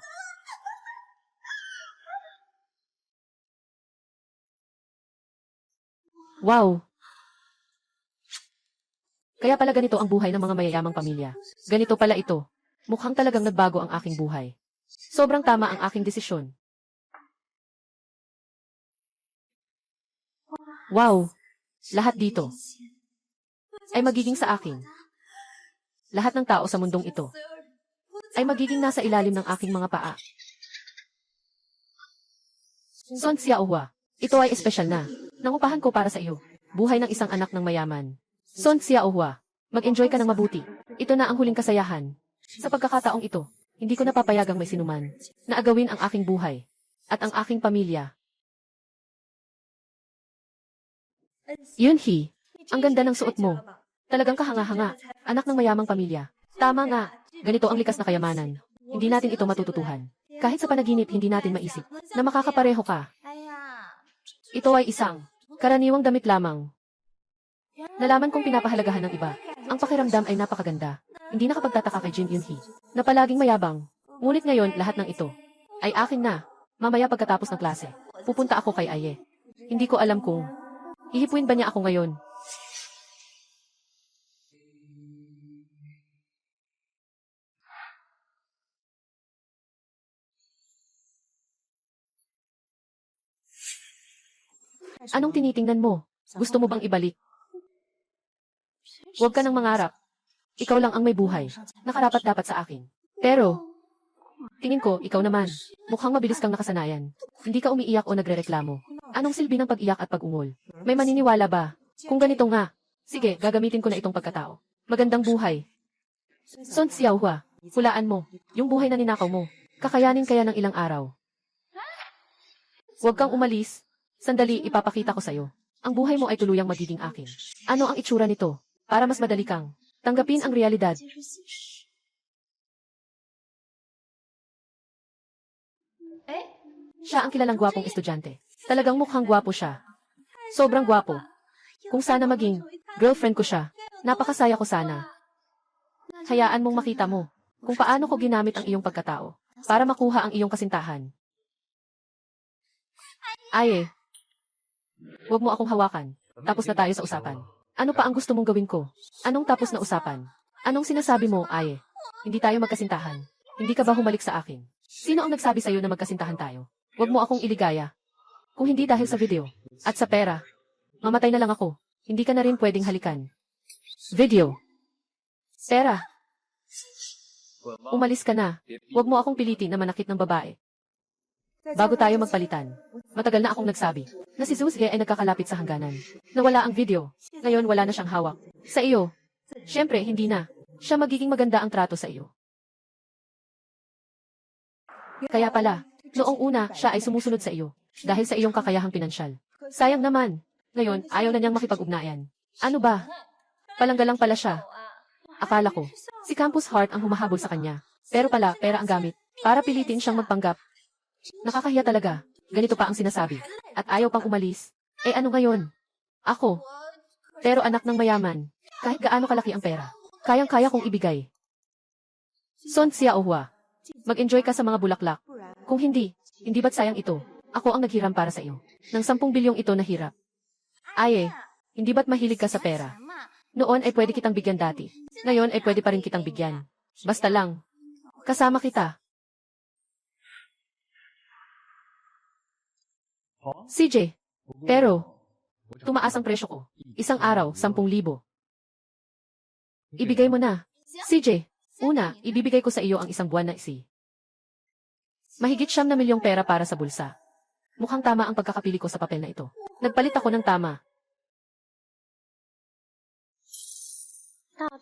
Wow! Kaya pala ganito ang buhay ng mga mayayamang pamilya. Ganito pala ito. Mukhang talagang nagbago ang aking buhay. Sobrang tama ang aking desisyon. Wow! Lahat dito ay magiging sa akin. Lahat ng tao sa mundong ito ay magiging nasa ilalim ng aking mga paa. Son Xiaohua, ito ay espesyal na. Nangupahan ko para sa iyo. Buhay ng isang anak ng mayaman. Son Xiaohua, mag-enjoy ka ng mabuti. Ito na ang huling kasayahan. Sa pagkakataong ito, hindi ko napapayagang may sinuman na agawin ang aking buhay at ang aking pamilya. Yunhee, ang ganda ng suot mo. Talagang kahanga-hanga, anak ng mayamang pamilya. Tama nga, ganito ang likas na kayamanan. Hindi natin ito matututuhan. Kahit sa panaginip hindi natin maisip na makakapareho ka. Ito ay isang karaniwang damit lamang. Nalaman kong pinapahalagahan ng iba. Ang pakiramdam ay napakaganda. Hindi nakapagtataka kay Jin Yunhee na palaging mayabang. Ngunit ngayon lahat ng ito ay akin na. Mamaya pagkatapos ng klase, pupunta ako kay Aye. Hindi ko alam kung hihipuin ba niya ako ngayon. Anong tinitingnan mo? Gusto mo bang ibalik? Huwag ka nang mangarap. Ikaw lang ang may buhay. Nakarapat-dapat sa akin. Pero, tingin ko, ikaw naman. Mukhang mabilis kang nakasanayan. Hindi ka umiiyak o nagrereklamo. Anong silbi ng pag-iyak at pag-ungol? May maniniwala ba? Kung ganito nga, sige, gagamitin ko na itong pagkatao. Magandang buhay. Son Xiaohua, hulaan mo. Yung buhay na ninakaw mo. Kakayanin kaya ng ilang araw. Huwag kang umalis. Sandali, ipapakita ko sa'yo. Ang buhay mo ay tuluyang magiging akin. Ano ang itsura nito? Para mas madali kang tanggapin ang realidad. Siya ang kilalang gwapong estudyante. Talagang mukhang gwapo siya. Sobrang gwapo. Kung sana maging girlfriend ko siya, napakasaya ko sana. Hayaan mong makita mo kung paano ko ginamit ang iyong pagkatao para makuha ang iyong kasintahan. Aye, huwag mo akong hawakan. Tapos na tayo sa usapan. Ano pa ang gusto mong gawin ko? Anong tapos na usapan? Anong sinasabi mo, Aye? Hindi tayo magkasintahan. Hindi ka ba humalik sa akin? Sino ang nagsabi sa'yo na magkasintahan tayo? Huwag mo akong iligaya. Kung hindi dahil sa video at sa pera, mamatay na lang ako. Hindi ka na rin pwedeng halikan. Video. Pera. Umalis ka na. Huwag mo akong pilitin na manakit ng babae. Bago tayo magpalitan, matagal na akong nagsabi na si Zuzhe ay nagkakalapit sa hangganan. Nawala ang video. Ngayon wala na siyang hawak. Sa iyo. Siyempre, hindi na. Siya magiging maganda ang trato sa iyo. Kaya pala, noong una, siya ay sumusunod sa iyo. Dahil sa iyong kakayahang pinansyal. Sayang naman. Ngayon, ayaw na niyang makipag-ugnayan. Ano ba? Palanggalang pala siya. Akala ko, si Campus Heart ang humahabol sa kanya. Pero pala, pera ang gamit. Para pilitin siyang magpanggap. Nakakahiya talaga. Ganito pa ang sinasabi. At ayaw pang umalis. Eh ano ngayon? Ako. Pero anak ng mayaman. Kahit gaano kalaki ang pera. Kayang-kaya kong ibigay. Son Xiaohua. Mag-enjoy ka sa mga bulaklak. Kung hindi, hindi ba't sayang ito? Ako ang naghiram para sa iyo. Ng 10 bilyong ito nahirap. Aye, hindi ba't mahilig ka sa pera? Noon ay pwede kitang bigyan dati. Ngayon ay pwede pa rin kitang bigyan. Basta lang. Kasama kita. CJ. Pero, tumaas ang presyo ko. Isang araw, 10,000. Ibigay mo na. CJ, una, ibibigay ko sa iyo ang isang buwan na mahigit 9 milyong pera para sa bulsa. Mukhang tama ang pagkakapili ko sa papel na ito. Nagpalit ako ng tama.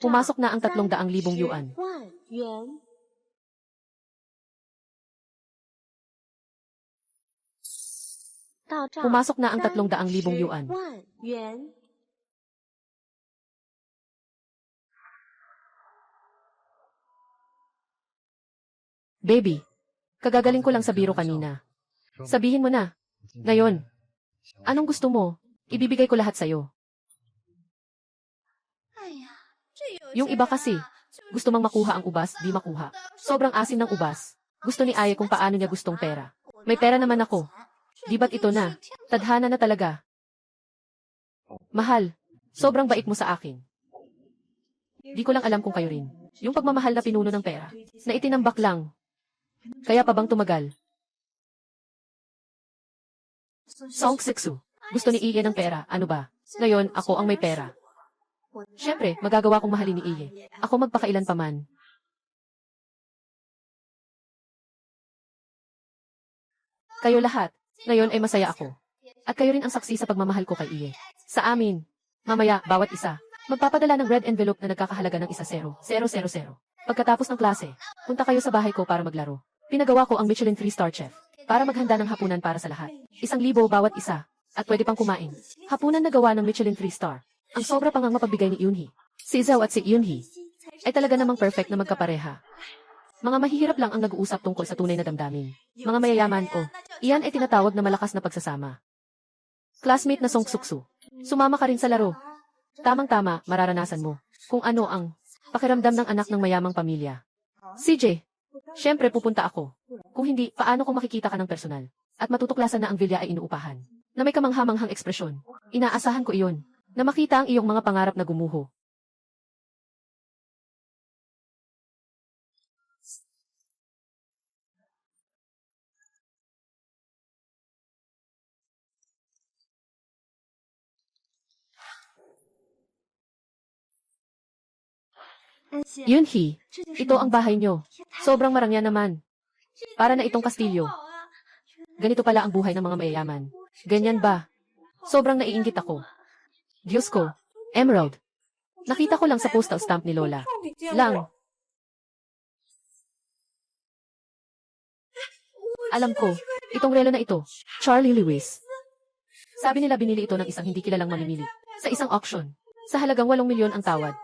Pumasok na ang 300,000 yuan. Pumasok na ang 300,000 yuan. Baby, kagagaling ko lang sa biro kanina. Sabihin mo na. Ngayon, anong gusto mo? Ibibigay ko lahat sa'yo. Yung iba kasi, gusto mang makuha ang ubas, di makuha. Sobrang asim ng ubas. Gusto ni Aye kung paano niya gustong pera. May pera naman ako. Di ba't ito na? Tadhana na talaga. Mahal, sobrang bait mo sa akin. Di ko lang alam kung kayo rin. Yung pagmamahal na pinuno ng pera, na itinambak lang. Kaya pa bang tumagal? Song Sixu. Gusto ni Iye ng pera, ano ba? Ngayon, ako ang may pera. Siyempre, magagawa kong mahalin ni Iye. Ako magpakailan pa man. Kayo lahat. Ngayon ay masaya ako. At kayo rin ang saksi sa pagmamahal ko kay Iye. Sa amin. Mamaya, bawat isa. Magpapadala ng red envelope na nagkakahalaga ng 1,000,000. Pagkatapos ng klase, punta kayo sa bahay ko para maglaro. Pinagawa ko ang Michelin 3-star chef. Para maghanda ng hapunan para sa lahat. 1,000 bawat isa. At pwede pang kumain. Hapunan na gawa ng Michelin 3-star. Ang sobra pang ang mapagbigay ni Yoonhee. Si Zhao at si Yoonhee ay talaga namang perfect na magkapareha. Mga mahihirap lang ang nag-uusap tungkol sa tunay na damdamin. Mga mayayaman, iyan ay tinatawag na malakas na pagsasama. Classmate na Song Suksu. Sumama ka rin sa laro. Tamang-tama, mararanasan mo kung ano ang pakiramdam ng anak ng mayamang pamilya. CJ, syempre pupunta ako. Kung hindi, paano kung makikita ka ng personal? At matutuklasan na ang Villa ay inuupahan. Na may kamanghamanghang ekspresyon. Inaasahan ko iyon. Na makita ang iyong mga pangarap na gumuho. Yoonhee, ito ang bahay nyo. Sobrang marangya naman. Para na itong kastilyo. Ganito pala ang buhay ng mga mayayaman. Ganyan ba? Sobrang naiinggit ako. Diyos ko, Emerald. Nakita ko lang sa postal stamp ni Lola. Lang. Alam ko, itong relo na ito, Charlie Lewis. Sabi nila binili ito ng isang hindi kilalang mamimili. Sa isang auction. Sa halagang 8 milyon ang tawad.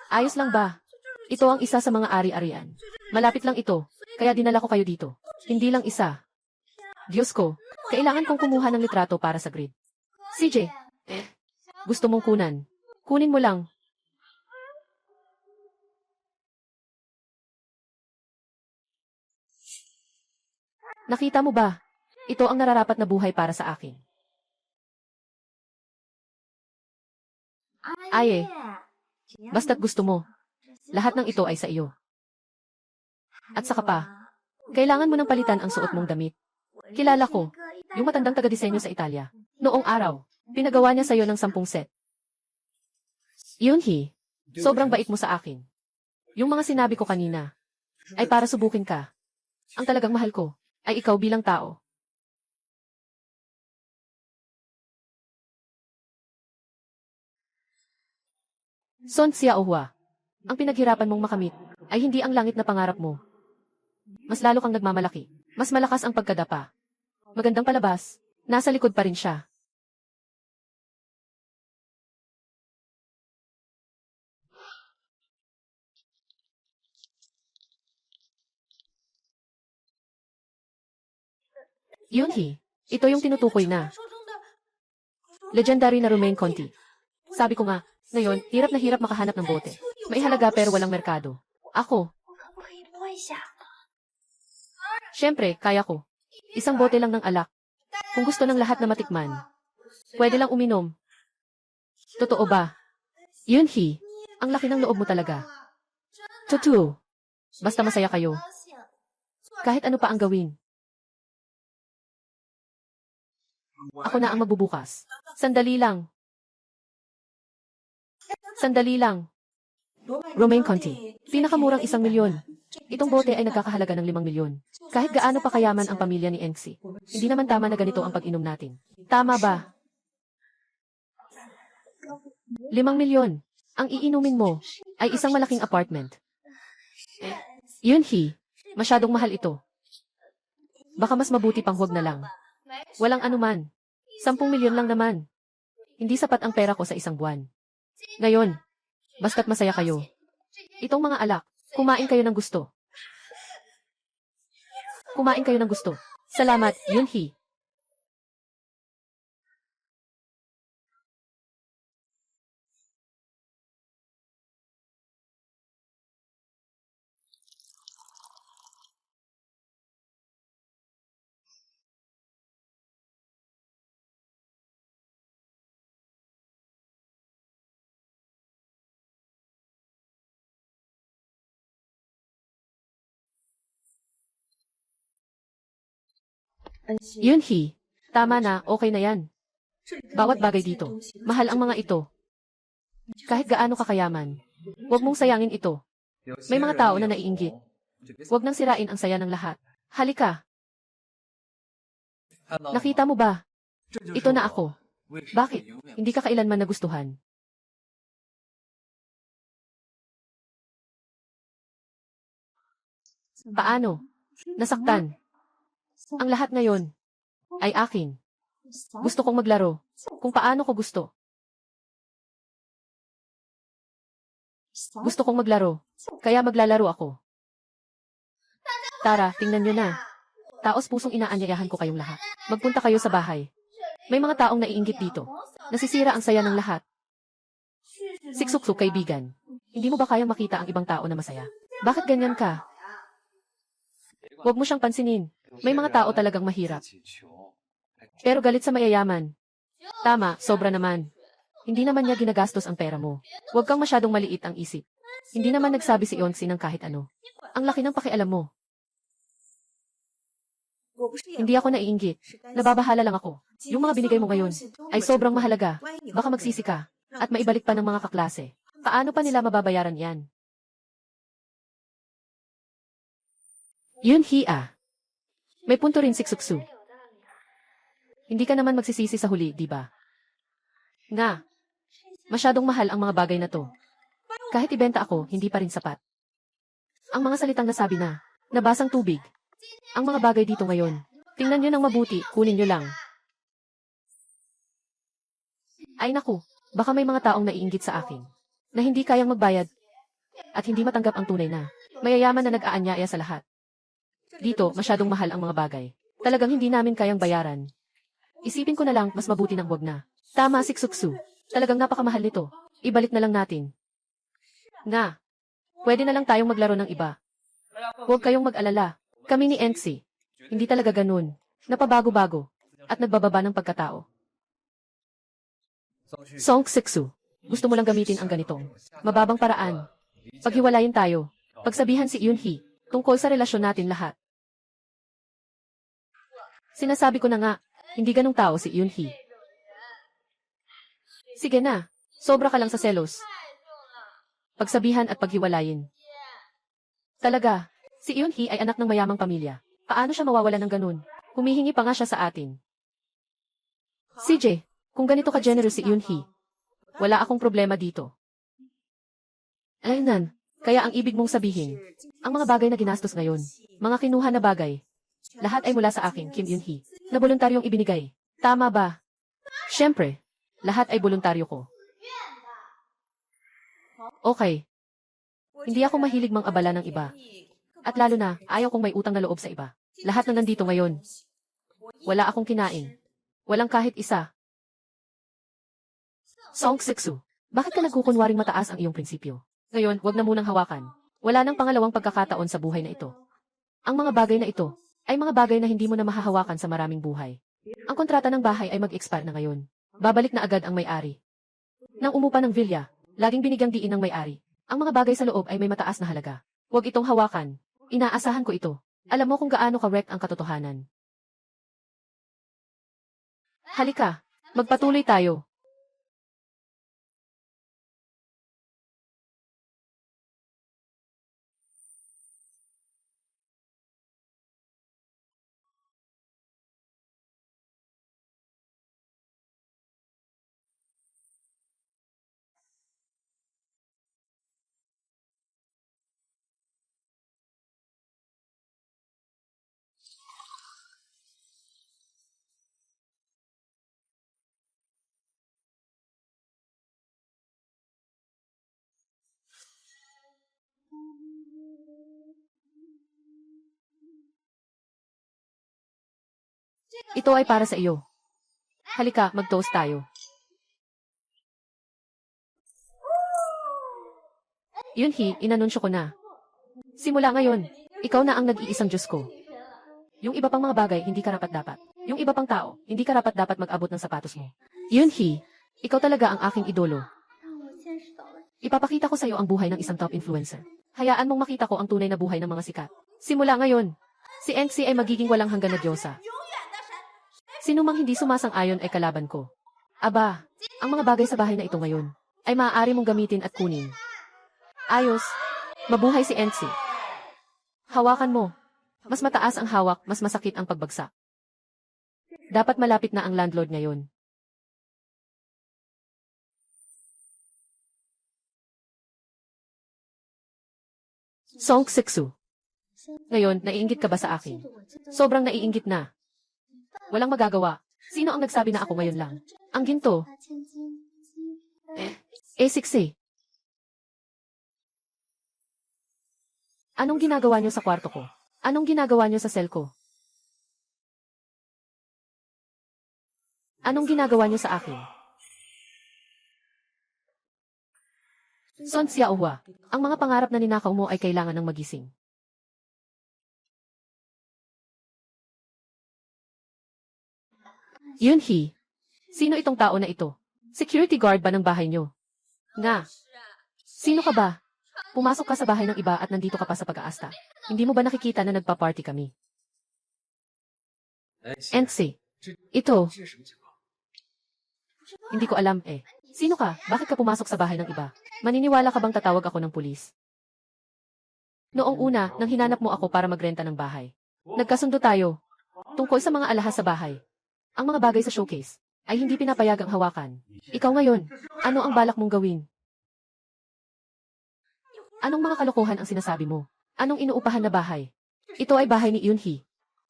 Ayos lang ba? Ito ang isa sa mga ari-arian. Malapit lang ito, kaya dinala ko kayo dito. Hindi lang isa. Diyos ko, kailangan kong kumuha ng litrato para sa grid. CJ, gusto mong kunan? Kunin mo lang. Nakita mo ba? Ito ang nararapat na buhay para sa akin. Aye, basta't gusto mo. Lahat ng ito ay sa iyo. At saka pa, kailangan mo nang palitan ang suot mong damit. Kilala ko, yung matandang taga-disenyo sa Italia. Noong araw, pinagawa niya sa'yo ng 10 set. Yoonhee, sobrang bait mo sa akin. Yung mga sinabi ko kanina, ay para subukin ka. Ang talagang mahal ko, ay ikaw bilang tao. Son Xiaohua, ang pinaghirapan mong makamit, ay hindi ang langit na pangarap mo. Mas lalo kang nagmamalaki. Mas malakas ang pagkadapa. Magandang palabas, nasa likod pa rin siya. Yoonhee, ito yung tinutukoy na legendary na Romaine Conti. Sabi ko nga, ngayon, hirap na hirap makahanap ng bote. May halaga pero walang merkado. Ako. Siyempre, kaya ko. Isang bote lang ng alak. Kung gusto ng lahat na matikman, pwede lang uminom. Totoo ba? Yoonhee, ang laki ng loob mo talaga. Totoo. Basta masaya kayo. Kahit ano pa ang gawin. Ako na ang magbubukas. Sandali lang. Sandali lang. Romaine Conti. Pinakamurang 1 milyon. Itong bote ay nagkakahalaga ng 5 milyon. Kahit gaano pa kayaman ang pamilya ni Engsi, hindi naman tama na ganito ang pag-inom natin. Tama ba? 5 milyon. Ang iinumin mo ay isang malaking apartment. Yoonhee, masyadong mahal ito. Baka mas mabuti pang huwag na lang. Walang anuman. 10 milyon lang naman. Hindi sapat ang pera ko sa isang buwan. Ngayon, basta't masaya kayo. Itong mga alak, kumain kayo ng gusto. Kumain kayo ng gusto. Salamat, Yoonhee. Yunhee, tama na, okay na yan. Bawat bagay dito, mahal ang mga ito. Kahit gaano kakayaman, huwag mong sayangin ito. May mga tao na naiinggit. Huwag nang sirain ang saya ng lahat. Halika. Nakita mo ba? Ito na ako. Bakit? Hindi ka kailanman nagustuhan. Paano? Nasaktan. Ang lahat ngayon ay akin. Gusto kong maglaro. Kung paano ko gusto. Gusto kong maglaro. Kaya maglalaro ako. Tara, tingnan nyo na. Taos pusong inaanyayahan ko kayong lahat. Magpunta kayo sa bahay. May mga taong naiinggit dito. Nasisira ang saya ng lahat. Siksukso, kaibigan. Hindi mo ba kayang makita ang ibang tao na masaya? Bakit ganyan ka? Huwag mo siyang pansinin. May mga tao talagang mahirap. Pero galit sa mayayaman. Tama, sobra naman. Hindi naman niya ginagastos ang pera mo. Huwag kang masyadong maliit ang isip. Hindi naman nagsabi si Eunsi ng kahit ano. Ang laki ng pakialam mo. Hindi ako naiinggit. Nababahala lang ako. Yung mga binigay mo ngayon ay sobrang mahalaga. Baka magsisi ka at maibalik pa ng mga kaklase. Paano pa nila mababayaran yan? Yunhee ah. May punto rin si Siksuksu. Hindi ka naman magsisisi sa huli, di ba? Nga. Masyadong mahal ang mga bagay na to. Kahit ibenta ako, hindi pa rin sapat. Ang mga salitang nasabi na, nabasang tubig. Ang mga bagay dito ngayon. Tingnan nyo ng mabuti, kunin nyo lang. Ay naku, baka may mga taong naiinggit sa akin, na hindi kayang magbayad, at hindi matanggap ang tunay na, mayayaman na nag-aanyaya sa lahat. Dito, masyadong mahal ang mga bagay. Talagang hindi namin kayang bayaran. Isipin ko na lang, mas mabuti nang wag na. Tama, Siksuksu. Talagang napakamahal nito. Ibalik na lang natin. Nga. Pwede na lang tayong maglaro ng iba. Huwag kayong mag-alala. Kami ni Enxi. Hindi talaga ganun. Napabago-bago. At nagbababa ng pagkatao. Song Siksu. Gusto mo lang gamitin ang ganitong mababang paraan. Paghiwalayin tayo. Pagsabihan si Yunhee tungkol sa relasyon natin lahat. Sinasabi ko na nga, hindi ganong tao si Yunhee. Sige na, sobra ka lang sa selos. Pagsabihan at paghiwalayin. Talaga, si Yunhee ay anak ng mayamang pamilya. Paano siya mawawala ng ganun? Humihingi pa nga siya sa atin. CJ, kung ganito ka-generous si Yunhee, wala akong problema dito. Ayun, kaya ang ibig mong sabihin, ang mga bagay na ginastos ngayon, mga kinuha na bagay, lahat ay mula sa akin, Kim Yunhee, na voluntaryong ibinigay. Tama ba? Siyempre, lahat ay voluntaryo ko. Okay. Hindi ako mahilig mang abala ng iba. At lalo na, ayaw kong may utang na loob sa iba. Lahat na nandito ngayon. Wala akong kinain. Walang kahit isa. Song Siksu, bakit ka nagkukunwaring mataas ang iyong prinsipyo? Ngayon, wag na munang hawakan. Wala nang pangalawang pagkakataon sa buhay na ito. Ang mga bagay na ito, ay mga bagay na hindi mo na mahahawakan sa maraming buhay. Ang kontrata ng bahay ay mag-expire na ngayon. Babalik na agad ang may-ari. Nang umupa ng villa, laging binigyang diin ng may-ari. Ang mga bagay sa loob ay may mataas na halaga. Huwag itong hawakan. Inaasahan ko ito. Alam mo kung gaano correct ang katotohanan. Halika, magpatuloy tayo. Ito ay para sa iyo. Halika, mag-toast tayo. Yunhee, inanunsyo ko na. Simula ngayon, ikaw na ang nag-iisang Diyos ko. Yung iba pang mga bagay, hindi karapat-dapat. Yung iba pang tao, hindi karapat-dapat mag-abot ng sapatos mo. Yunhee, ikaw talaga ang aking idolo. Ipapakita ko sa iyo ang buhay ng isang top influencer. Hayaan mong makita ko ang tunay na buhay ng mga sikat. Simula ngayon, si Enxi ay magiging walang hanggan na diyosa. Sino mang hindi sumasang-ayon ay kalaban ko. Aba, ang mga bagay sa bahay na ito ngayon ay maaari mong gamitin at kunin. Ayos. Mabuhay si Enzi. Hawakan mo. Mas mataas ang hawak, mas masakit ang pagbagsak. Dapat malapit na ang landlord ngayon. Song Sixu. Ngayon, naiinggit ka ba sa akin? Sobrang naiinggit na. Walang magagawa. Sino ang nagsabi na ako ngayon lang? Ang ginto. A6. Anong ginagawa niyo sa kwarto ko? Anong ginagawa niyo sa cell ko? Anong ginagawa niyo sa akin? Son Xiaohua, ang mga pangarap na ninakaw mo ay kailangan ng magising. Yunhee, sino itong tao na ito? Security guard ba ng bahay niyo? Nga. Sino ka ba? Pumasok ka sa bahay ng iba at nandito ka pa sa pag-aasta. Hindi mo ba nakikita na nagpa-party kami? Enzi, ito. Hindi ko alam eh. Sino ka? Bakit ka pumasok sa bahay ng iba? Maniniwala ka bang tatawag ako ng pulis? Noong una, nang hinanap mo ako para magrenta ng bahay. Nagkasundo tayo. Tungkol sa mga alahas sa bahay. Ang mga bagay sa showcase ay hindi pinapayagang hawakan. Ikaw ngayon, ano ang balak mong gawin? Anong mga kalokohan ang sinasabi mo? Anong inuupahan na bahay? Ito ay bahay ni Yunhee.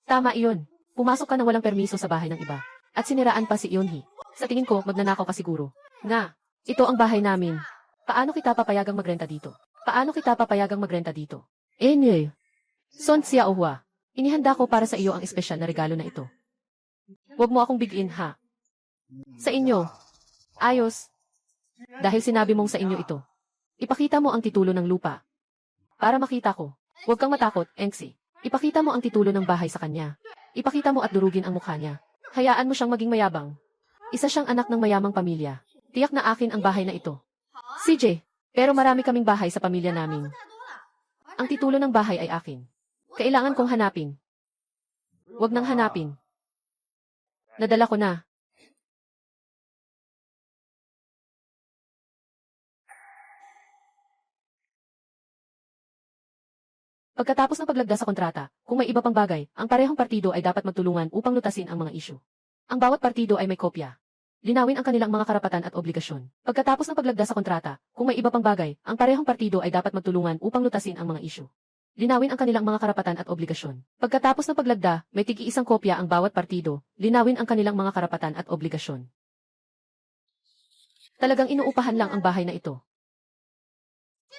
Tama iyon. Pumasok ka nang walang permiso sa bahay ng iba. At siniraan pa si Yunhee. Sa tingin ko, magnanakaw ka siguro. Nga, ito ang bahay namin. Paano kita papayagang magrenta dito? Paano kita papayagang magrenta dito? Son Xiaohua, inihanda ko para sa iyo ang espesyal na regalo na ito. Huwag mo akong bigin, ha? Sa inyo. Ayos. Dahil sinabi mong sa inyo ito. Ipakita mo ang titulo ng lupa. Para makita ko. Huwag kang matakot, Enzi. Ipakita mo ang titulo ng bahay sa kanya. Ipakita mo at durugin ang mukha niya. Hayaan mo siyang maging mayabang. Isa siyang anak ng mayamang pamilya. Tiyak na akin ang bahay na ito. CJ, pero marami kaming bahay sa pamilya namin. Ang titulo ng bahay ay akin. Kailangan kong hanapin. Huwag nang hanapin. Nadala ko na. Pagkatapos ng paglagda sa kontrata, kung may iba pang bagay, ang parehong partido ay dapat magtulungan upang lutasin ang mga isyu. Ang bawat partido ay may kopya. Linawin ang kanilang mga karapatan at obligasyon. Pagkatapos ng paglagda sa kontrata, kung may iba pang bagay, ang parehong partido ay dapat magtulungan upang lutasin ang mga isyu. Linawin ang kanilang mga karapatan at obligasyon. Pagkatapos ng paglagda, may tigi-isang kopya ang bawat partido. Linawin ang kanilang mga karapatan at obligasyon. Talagang inuupahan lang ang bahay na ito.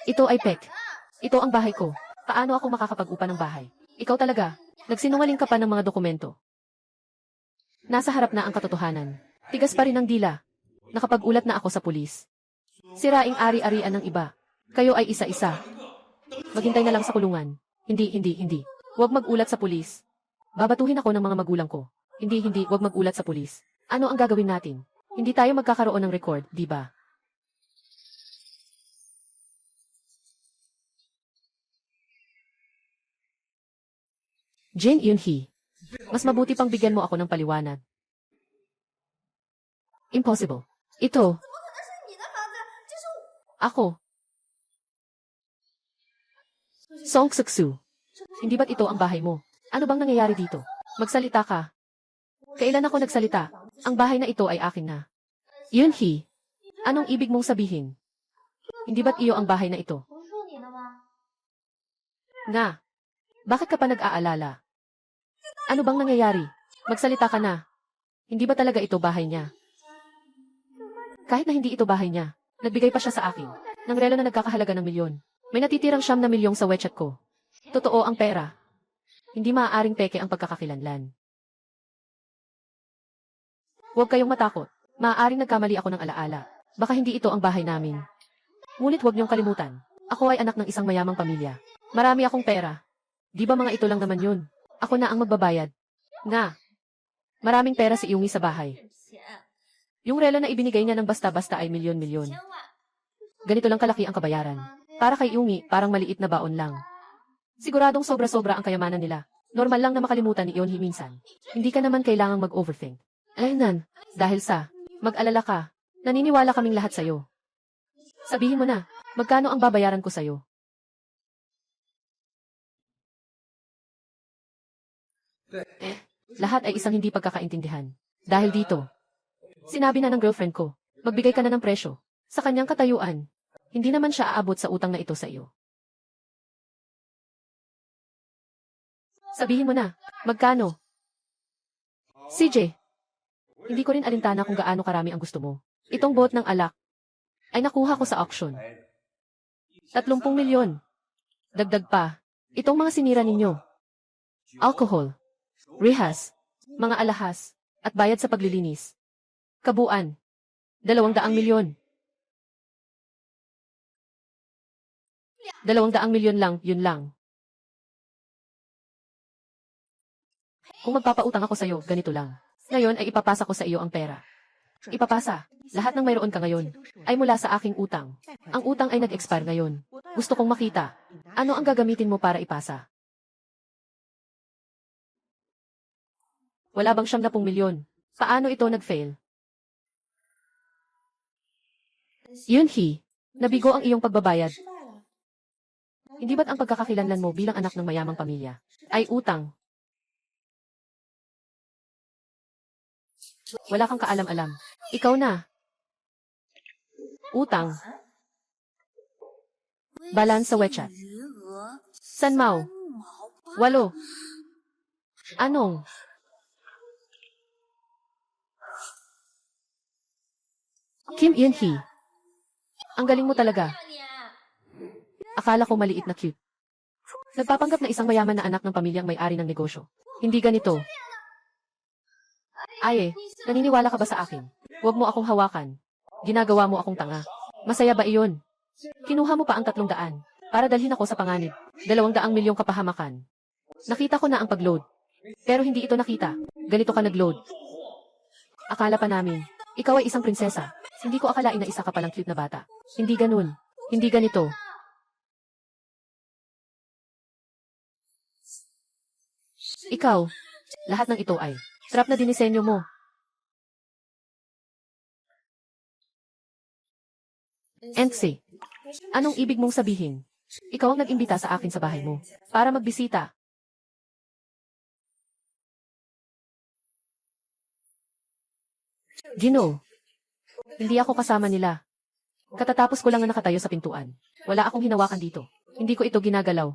Ito ay PEC. Ito ang bahay ko. Paano ako makakapag-upa ng bahay? Ikaw talaga. Nagsinungaling ka pa ng mga dokumento. Nasa harap na ang katotohanan. Tigas pa rin ang dila. Nakapag-ulat na ako sa pulis. Siraing ari-arian ng iba. Kayo ay isa-isa. Maghintay na lang sa kulungan. Hindi. Huwag mag-ulat sa pulis. Babatuhin ako ng mga magulang ko. Hindi, huwag mag-ulat sa pulis. Ano ang gagawin natin? Hindi tayo magkakaroon ng record, di ba? Jin Yunhee. Mas mabuti pang bigyan mo ako ng paliwanag. Impossible. Ito. Ako. Song Suksu. Hindi ba't ito ang bahay mo? Ano bang nangyayari dito? Magsalita ka. Kailan ako nagsalita? Ang bahay na ito ay akin na. Yunhee. Anong ibig mong sabihin? Hindi ba't iyo ang bahay na ito? Nga. Bakit ka pa nag-aalala? Ano bang nangyayari? Magsalita ka na. Hindi ba talaga ito bahay niya? Kahit na hindi ito bahay niya, nagbigay pa siya sa akin ng relo na nagkakahalaga ng milyon. May natitirang 9 na milyong sa WeChat ko. Totoo ang pera. Hindi maaaring peke ang pagkakakilanlan. Huwag kayong matakot. Maaaring nagkamali ako ng alaala. Baka hindi ito ang bahay namin. Ngunit huwag niyong kalimutan. Ako ay anak ng isang mayamang pamilya. Marami akong pera. Di ba mga ito lang naman yun? Ako na ang magbabayad. Nga. Maraming pera si Yungi sa bahay. Yung relo na ibinigay niya ng basta-basta ay milyon-milyon. Ganito lang kalaki ang kabayaran. Para kay Yungi, parang maliit na baon lang. Siguradong sobra-sobra ang kayamanan nila. Normal lang na makalimutan ni Yunhee minsan. Hindi ka naman kailangang mag-overthink. Aynan, dahil sa, mag-alala ka, naniniwala kaming lahat sa'yo. Sabihin mo na, magkano ang babayaran ko sa'yo? Lahat ay isang hindi pagkakaintindihan. Dahil dito, sinabi na ng girlfriend ko, magbigay ka na ng presyo. Sa kanyang katayuan, hindi naman siya aabot sa utang na ito sa iyo. Sabihin mo na, magkano? CJ, hindi ko rin alintana kung gaano karami ang gusto mo. Itong boat ng alak ay nakuha ko sa auction. 30 milyon. Dagdag pa, itong mga sinira ninyo. Alcohol, rehas, mga alahas, at bayad sa paglilinis. Kabuuan, 200 milyon. 200 milyon lang, yun lang. Kung magpapautang ako sa'yo, ganito lang. Ngayon ay ipapasa ko sa iyo ang pera. Ipapasa. Lahat ng mayroon ka ngayon ay mula sa aking utang. Ang utang ay nag-expire ngayon. Gusto kong makita. Ano ang gagamitin mo para ipasa? Wala bang 70 milyon? Paano ito nag-fail? Yunhee, nabigo ang iyong pagbabayad. Hindi ba't ang pagkakakilanlan mo bilang anak ng mayamang pamilya ay utang? Wala kang kaalam-alam. Ikaw na. Utang. Balance sa WeChat. Sanmao. 8. Anong? Kim Yunhee. Ang galing mo talaga. Akala ko maliit na cute. Nagpapanggap na isang mayaman na anak ng pamilyang may-ari ng negosyo. Hindi ganito. Aye, naniniwala ka ba sa akin? Huwag mo akong hawakan. Ginagawa mo akong tanga. Masaya ba iyon? Kinuha mo pa ang 300 para dalhin ako sa panganib. 200 milyong kapahamakan. Nakita ko na ang pag-load. Pero hindi ito nakita. Ganito ka nag-load. Akala pa namin, ikaw ay isang prinsesa. Hindi ko akalain na isa ka palang cute na bata. Hindi ganun. Hindi ganito. Ikaw, lahat ng ito ay trap na dinisenyo mo. Entse, anong ibig mong sabihin? Ikaw ang nag-imbita sa akin sa bahay mo para magbisita. Gino, hindi ako kasama nila. Katatapos ko lang na nakatayo sa pintuan. Wala akong hinawakan dito. Hindi ko ito ginagalaw.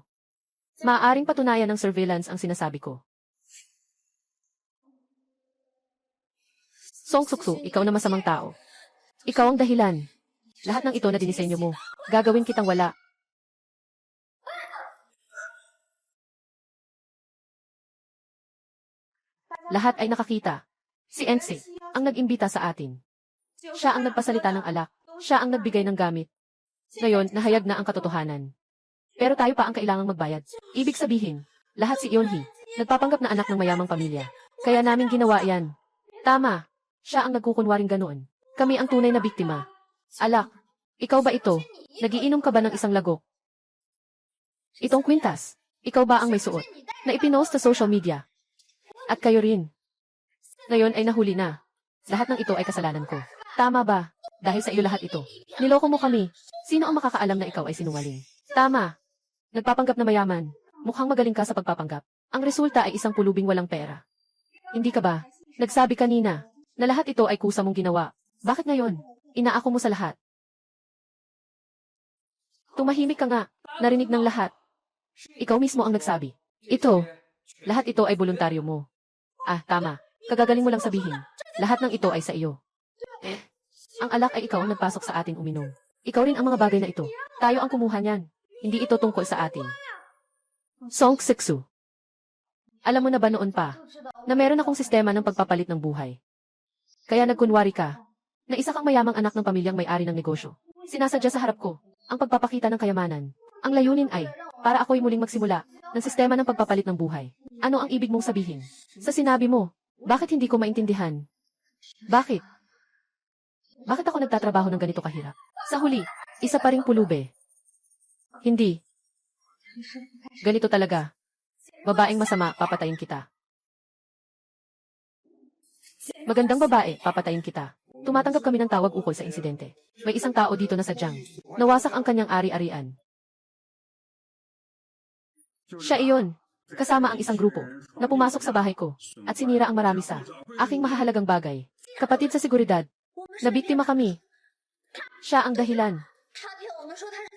Maaaring patunayan ng surveillance ang sinasabi ko. Song Suksu, ikaw na masamang tao. Ikaw ang dahilan. Lahat ng ito na dinisenyo mo. Gagawin kitang wala. Lahat ay nakakita. Si Entse, ang nag-imbita sa atin. Siya ang nagpasalita ng alak. Siya ang nagbigay ng gamit. Ngayon, nahayag na ang katotohanan. Pero tayo pa ang kailangang magbayad. Ibig sabihin, lahat si Yunhee, nagpapanggap na anak ng mayamang pamilya. Kaya namin ginawa yan. Tama. Siya ang nagkukunwaring ganoon. Kami ang tunay na biktima. Alak, ikaw ba ito? Nagiinom ka ba ng isang lagok? Itong kwintas, ikaw ba ang may suot? Na ipinost sa social media. At kayo rin. Ngayon ay nahuli na. Lahat ng ito ay kasalanan ko. Tama ba? Dahil sa iyo lahat ito. Niloko mo kami. Sino ang makakaalam na ikaw ay sinungaling? Tama. Nagpapanggap na mayaman. Mukhang magaling ka sa pagpapanggap. Ang resulta ay isang pulubing walang pera. Hindi ka ba? Nagsabi kanina na lahat ito ay kusa mong ginawa. Bakit ngayon? Inaako mo sa lahat. Tumahimik ka nga. Narinig ng lahat. Ikaw mismo ang nagsabi. Ito. Lahat ito ay voluntaryo mo. Ah, tama. Kagagaling mo lang sabihin. Lahat ng ito ay sa iyo. Ang alak ay ikaw ang nagpasok sa atin uminom. Ikaw rin ang mga bagay na ito. Tayo ang kumuha niyan. Hindi ito tungkol sa atin. Song Suksu. Alam mo na ba noon pa, na meron akong sistema ng pagpapalit ng buhay? Kaya nagkunwari ka, na isa kang mayamang anak ng pamilyang may-ari ng negosyo. Sinasadya sa harap ko, ang pagpapakita ng kayamanan. Ang layunin ay, para ako'y muling magsimula, ng sistema ng pagpapalit ng buhay. Ano ang ibig mong sabihin? Sa sinabi mo, bakit hindi ko maintindihan? Bakit? Bakit ako nagtatrabaho ng ganito kahirap? Sa huli, isa pa ring pulube. Hindi. Ganito talaga. Babaeng masama, papatayin kita. Magandang babae, papatayin kita. Tumatanggap kami ng tawag ukol sa insidente. May isang tao dito na sadyang nawasak ang kanyang ari-arian. Siya iyon, kasama ang isang grupo, na pumasok sa bahay ko, at sinira ang marami sa aking mahahalagang bagay. Kapatid sa seguridad, na biktima kami. Siya ang dahilan.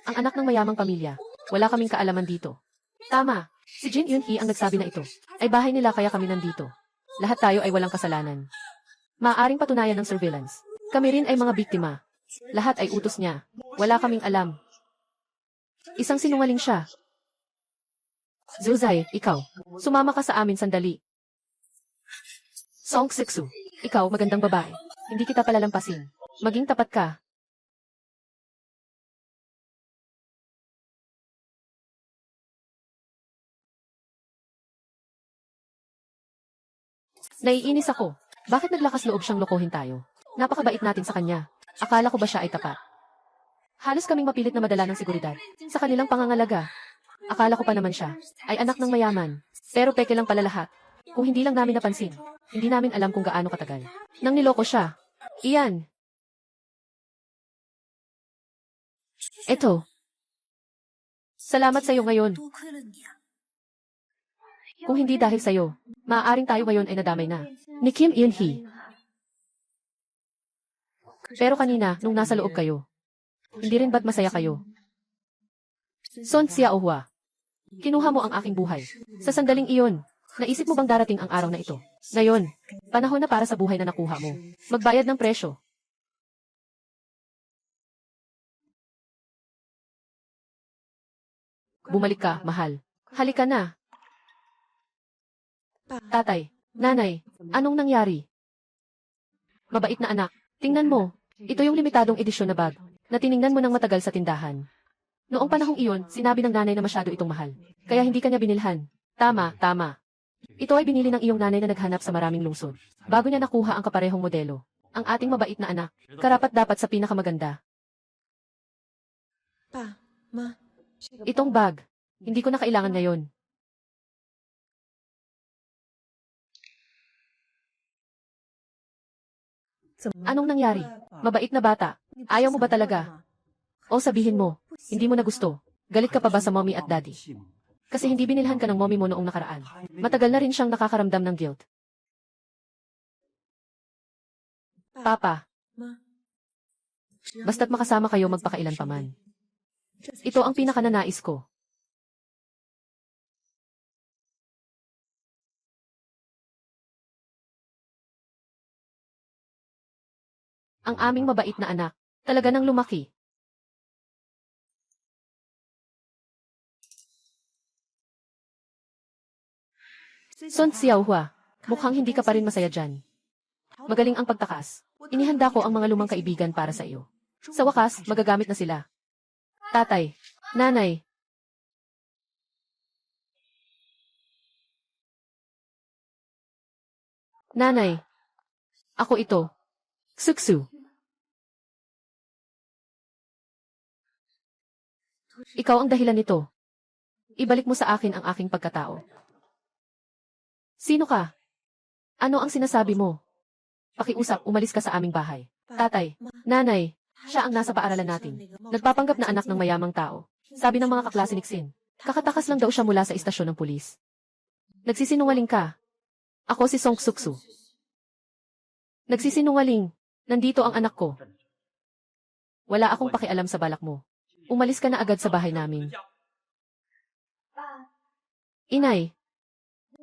Ang anak ng mayamang pamilya, wala kaming kaalaman dito. Tama, si Jin Yun-hee ang nagsabi na ito. Ay bahay nila kaya kami nandito. Lahat tayo ay walang kasalanan. Maaaring patunayan ng surveillance. Kami rin ay mga biktima. Lahat ay utos niya. Wala kaming alam. Isang sinungaling siya. Zuzai, ikaw. Sumama ka sa amin sandali. Song Sik-su, ikaw magandang babae. Hindi kita palalampasin. Maging tapat ka. Naiinis ako. Bakit naglakas loob siyang lokohin tayo? Napakabait natin sa kanya. Akala ko ba siya ay tapat? Halos kaming mapilit na madala ng seguridad sa kanilang pangangalaga. Akala ko pa naman siya ay anak ng mayaman. Pero peke lang pala lahat. Kung hindi lang namin napansin, hindi namin alam kung gaano katagal. Nang niloko siya. Iyan. Eto. Salamat sa'yo ngayon. Kung hindi dahil sa'yo, maaaring tayo ngayon ay nadamay na. Ni Kim Yun-hee. Pero kanina, nung nasa loob kayo, hindi rin ba't masaya kayo? Son Xiaohua, kinuha mo ang aking buhay. Sa sandaling iyon, naisip mo bang darating ang araw na ito? Ngayon, panahon na para sa buhay na nakuha mo. Magbayad ng presyo. Bumalik ka, mahal. Halika na. Tatay, nanay, anong nangyari? Mabait na anak, tingnan mo. Ito yung limitadong edisyon na bag, na tiningnan mo ng matagal sa tindahan. Noong panahong iyon, sinabi ng nanay na masyado itong mahal. Kaya hindi kanya binilhan. Tama, tama. Ito ay binili ng iyong nanay na naghanap sa maraming lungsod. Bago niya nakuha ang kaparehong modelo. Ang ating mabait na anak, karapat dapat sa pinakamaganda. Pa, ma. Itong bag, hindi ko na kailangan ngayon. Anong nangyari? Mabait na bata. Ayaw mo ba talaga? O sabihin mo, hindi mo na gusto. Galit ka pa ba sa mommy at daddy? Kasi hindi binilhan ka ng mommy mo noong nakaraan. Matagal na rin siyang nakakaramdam ng guilt. Papa, basta't makasama kayo magpakailan pa man. Ito ang pinakananais ko. Ang aming mabait na anak, talaga nang lumaki. Son Xiaohua, mukhang hindi ka pa rin masaya dyan. Magaling ang pagtakas. Inihanda ko ang mga lumang kaibigan para sa iyo. Sa wakas, magagamit na sila. Tatay, nanay. Nanay. Ako ito. Suksu. Ikaw ang dahilan nito. Ibalik mo sa akin ang aking pagkatao. Sino ka? Ano ang sinasabi mo? Pakiusap, umalis ka sa aming bahay. Tatay, nanay, siya ang nasa paaralan natin. Nagpapanggap na anak ng mayamang tao. Sabi ng mga kaklase ni Xin. Kakatakas lang daw siya mula sa istasyon ng pulis. Nagsisinungaling ka. Ako si Song Suksu. Nagsisinungaling. Nandito ang anak ko. Wala akong pakialam sa balak mo. Umalis ka na agad sa bahay namin. Inay,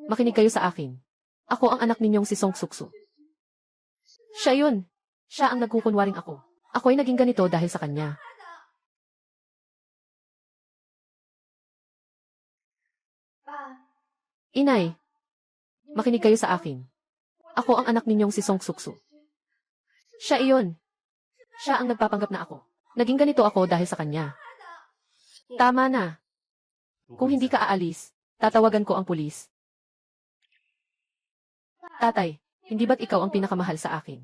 makinig kayo sa akin. Ako ang anak ninyong si Song Suksu. Siya yun. Siya ang nagkukunwaring ako. Ako'y naging ganito dahil sa kanya. Inay, makinig kayo sa akin. Ako ang anak ninyong si Song Suksu. Siya iyon. Siya ang nagpapanggap na ako. Naging ganito ako dahil sa kanya. Tama na. Kung hindi ka aalis, tatawagan ko ang pulis. Tatay, hindi ba't ikaw ang pinakamahal sa akin?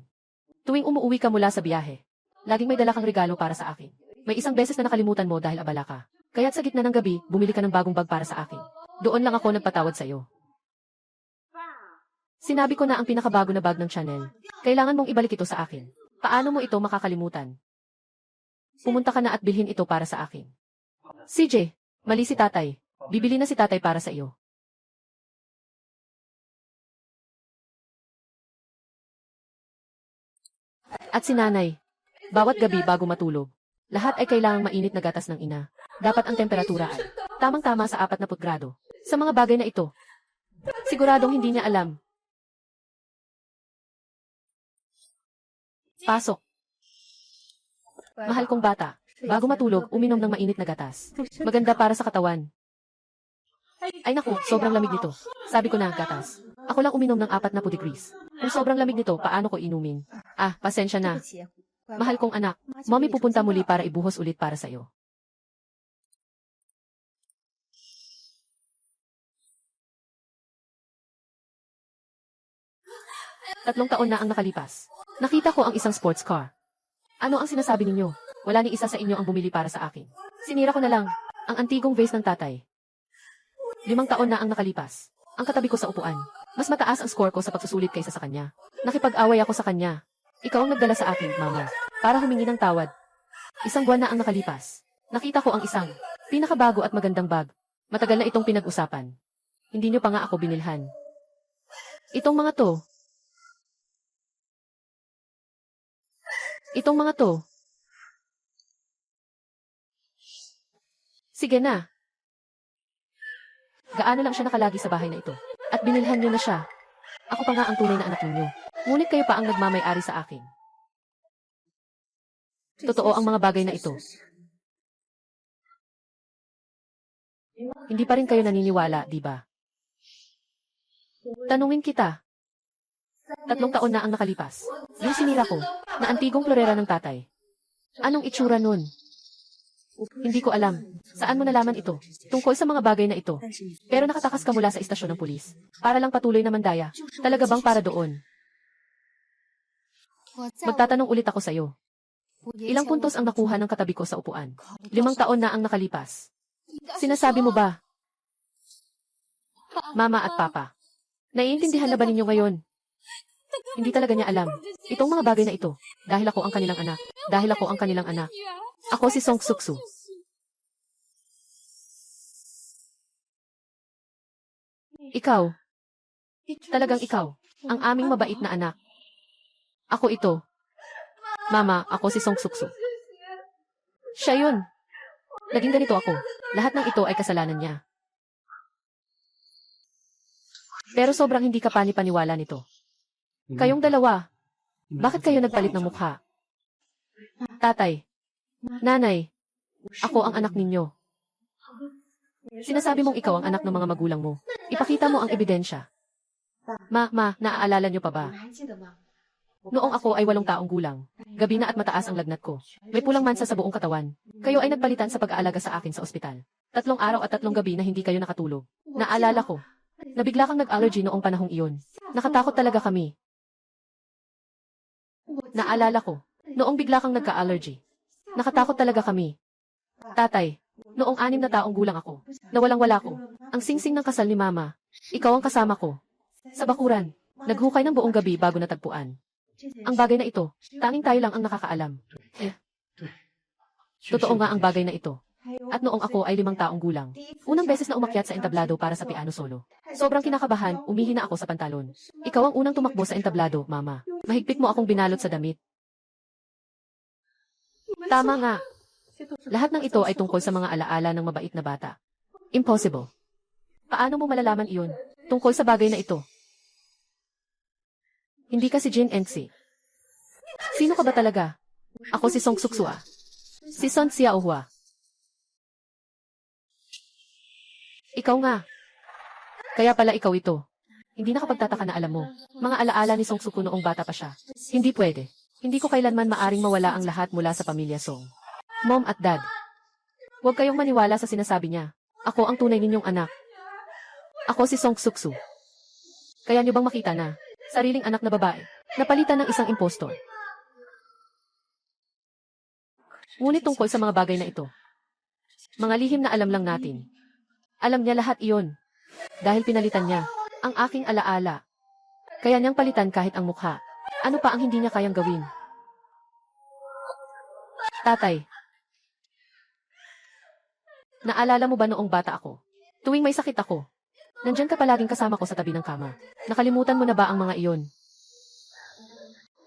Tuwing umuwi ka mula sa biyahe, laging may dala kang regalo para sa akin. May isang beses na nakalimutan mo dahil abala ka. Kaya't sa gitna ng gabi, bumili ka ng bagong bag para sa akin. Doon lang ako nagpatawad sa'yo. Sinabi ko na ang pinakabago na bag ng Chanel. Kailangan mong ibalik ito sa akin. Paano mo ito makakalimutan? Pumunta ka na at bilhin ito para sa akin. CJ, mali si tatay. Bibili na si tatay para sa iyo. At si nanay. Bawat gabi bago matulog. Lahat ay kailangang mainit na gatas ng ina. Dapat ang temperatura ay tamang-tama sa 40 grado. Sa mga bagay na ito, siguradong hindi niya alam. Pasok. Mahal kong bata, bago matulog, uminom ng mainit na gatas. Maganda para sa katawan. Ay naku, sobrang lamig nito. Sabi ko na, gatas. Ako lang uminom ng 40 degrees. Kung sobrang lamig nito, paano ko inumin? Ah, pasensya na. Mahal kong anak, mommy pupunta muli para ibuhos ulit para sa iyo. Tatlong taon na ang nakalipas. Nakita ko ang isang sports car. Ano ang sinasabi ninyo? Wala ni isa sa inyo ang bumili para sa akin. Sinira ko na lang ang antigong vase ng tatay. 5 taon na ang nakalipas. Ang katabi ko sa upuan. Mas mataas ang score ko sa pagsusulit kaysa sa kanya. Nakipag-away ako sa kanya. Ikaw ang nagdala sa akin, mama, para humingi ng tawad. 1 buwan na ang nakalipas. Nakita ko ang isang pinakabago at magandang bag. Matagal na itong pinag-usapan. Hindi niyo pa nga ako binilhan. Itong mga to. Sige na. Gaano lang siya nakalagi sa bahay na ito. At binilhan niyo na siya. Ako pa nga ang tunay na anak ninyo. Ngunit kayo pa ang nagmamay-ari sa akin. Totoo ang mga bagay na ito. Hindi pa rin kayo naniniwala, di ba? Tanungin kita. 3 taon na ang nakalipas. Yung sinira ko, na antigong florera ng tatay. Anong itsura nun? Hindi ko alam. Saan mo nalaman ito? Tungkol sa mga bagay na ito. Pero nakatakas ka mula sa istasyon ng pulis. Para lang patuloy na mandaya. Talaga bang para doon? Magtatanong ulit ako sa'yo. Ilang puntos ang nakuha ng katabi ko sa upuan? 5 taon na ang nakalipas. Sinasabi mo ba? Mama at Papa. Naiintindihan na ba ninyo ngayon? Hindi talaga niya alam. Itong mga bagay na ito. Dahil ako ang kanilang anak. Dahil ako ang kanilang anak. Ako si Song Suksu. Ikaw. Talagang ikaw. Ang aming mabait na anak. Ako ito. Mama, ako si Song Suksu. Siya yun. Naging ganito ako. Lahat ng ito ay kasalanan niya. Pero sobrang hindi ka pani-paniwala nito. Kayong dalawa. Bakit kayo nagpalit ng mukha? Tatay. Nanay. Ako ang anak ninyo. Sinasabi mong ikaw ang anak ng mga magulang mo. Ipakita mo ang ebidensya. Naaalala niyo pa ba? Noong ako ay 8 taong gulang. Gabi na at mataas ang lagnat ko. May pulang mansa sa buong katawan. Kayo ay nagpalitan sa pag-aalaga sa akin sa ospital. 3 araw at 3 gabi na hindi kayo nakatulog. Naalala ko. Nabigla kang nag-allergy noong panahong iyon. Nakatakot talaga kami. Naalala ko. Noong bigla kang nagka-allergy. Nakatakot talaga kami. Tatay, noong 6 na taong gulang ako. Nawalang-wala ko. Ang singsing ng kasal ni Mama. Ikaw ang kasama ko. Sa bakuran. Naghukay ng buong gabi bago natagpuan. Ang bagay na ito, tanging tayo lang ang nakakaalam. Totoo nga ang bagay na ito. At noong ako ay 5 taong gulang, unang beses na umakyat sa entablado para sa piano solo. Sobrang kinakabahan, umihi na ako sa pantalon. Ikaw ang unang tumakbo sa entablado, Mama. Mahigpit mo akong binalot sa damit. Tama nga. Lahat ng ito ay tungkol sa mga alaala ng mabait na bata. Impossible. Paano mo malalaman iyon? Tungkol sa bagay na ito. Hindi ka si Jin Enxi. Sino ka ba talaga? Ako si Song Suksua. Si Son Xiaohua. Ikaw nga. Kaya pala ikaw ito. Hindi nakapagtataka na alam mo. Mga alaala ni Song Suku noong bata pa siya. Hindi pwede. Hindi ko kailanman maaring mawala ang lahat mula sa pamilya Song. Mom at Dad. Huwag kayong maniwala sa sinasabi niya. Ako ang tunay ninyong anak. Ako si Song Suksu. Kaya niyo bang makita na sariling anak na babae, napalitan ng isang impostor? Ngunit tungkol sa mga bagay na ito, mga lihim na alam lang natin. Alam niya lahat iyon. Dahil pinalitan niya ang aking alaala. Kaya niyang palitan kahit ang mukha. Ano pa ang hindi niya kayang gawin? Tatay. Naalala mo ba noong bata ako? Tuwing may sakit ako, nandyan ka palaging kasama ko sa tabi ng kama. Nakalimutan mo na ba ang mga iyon?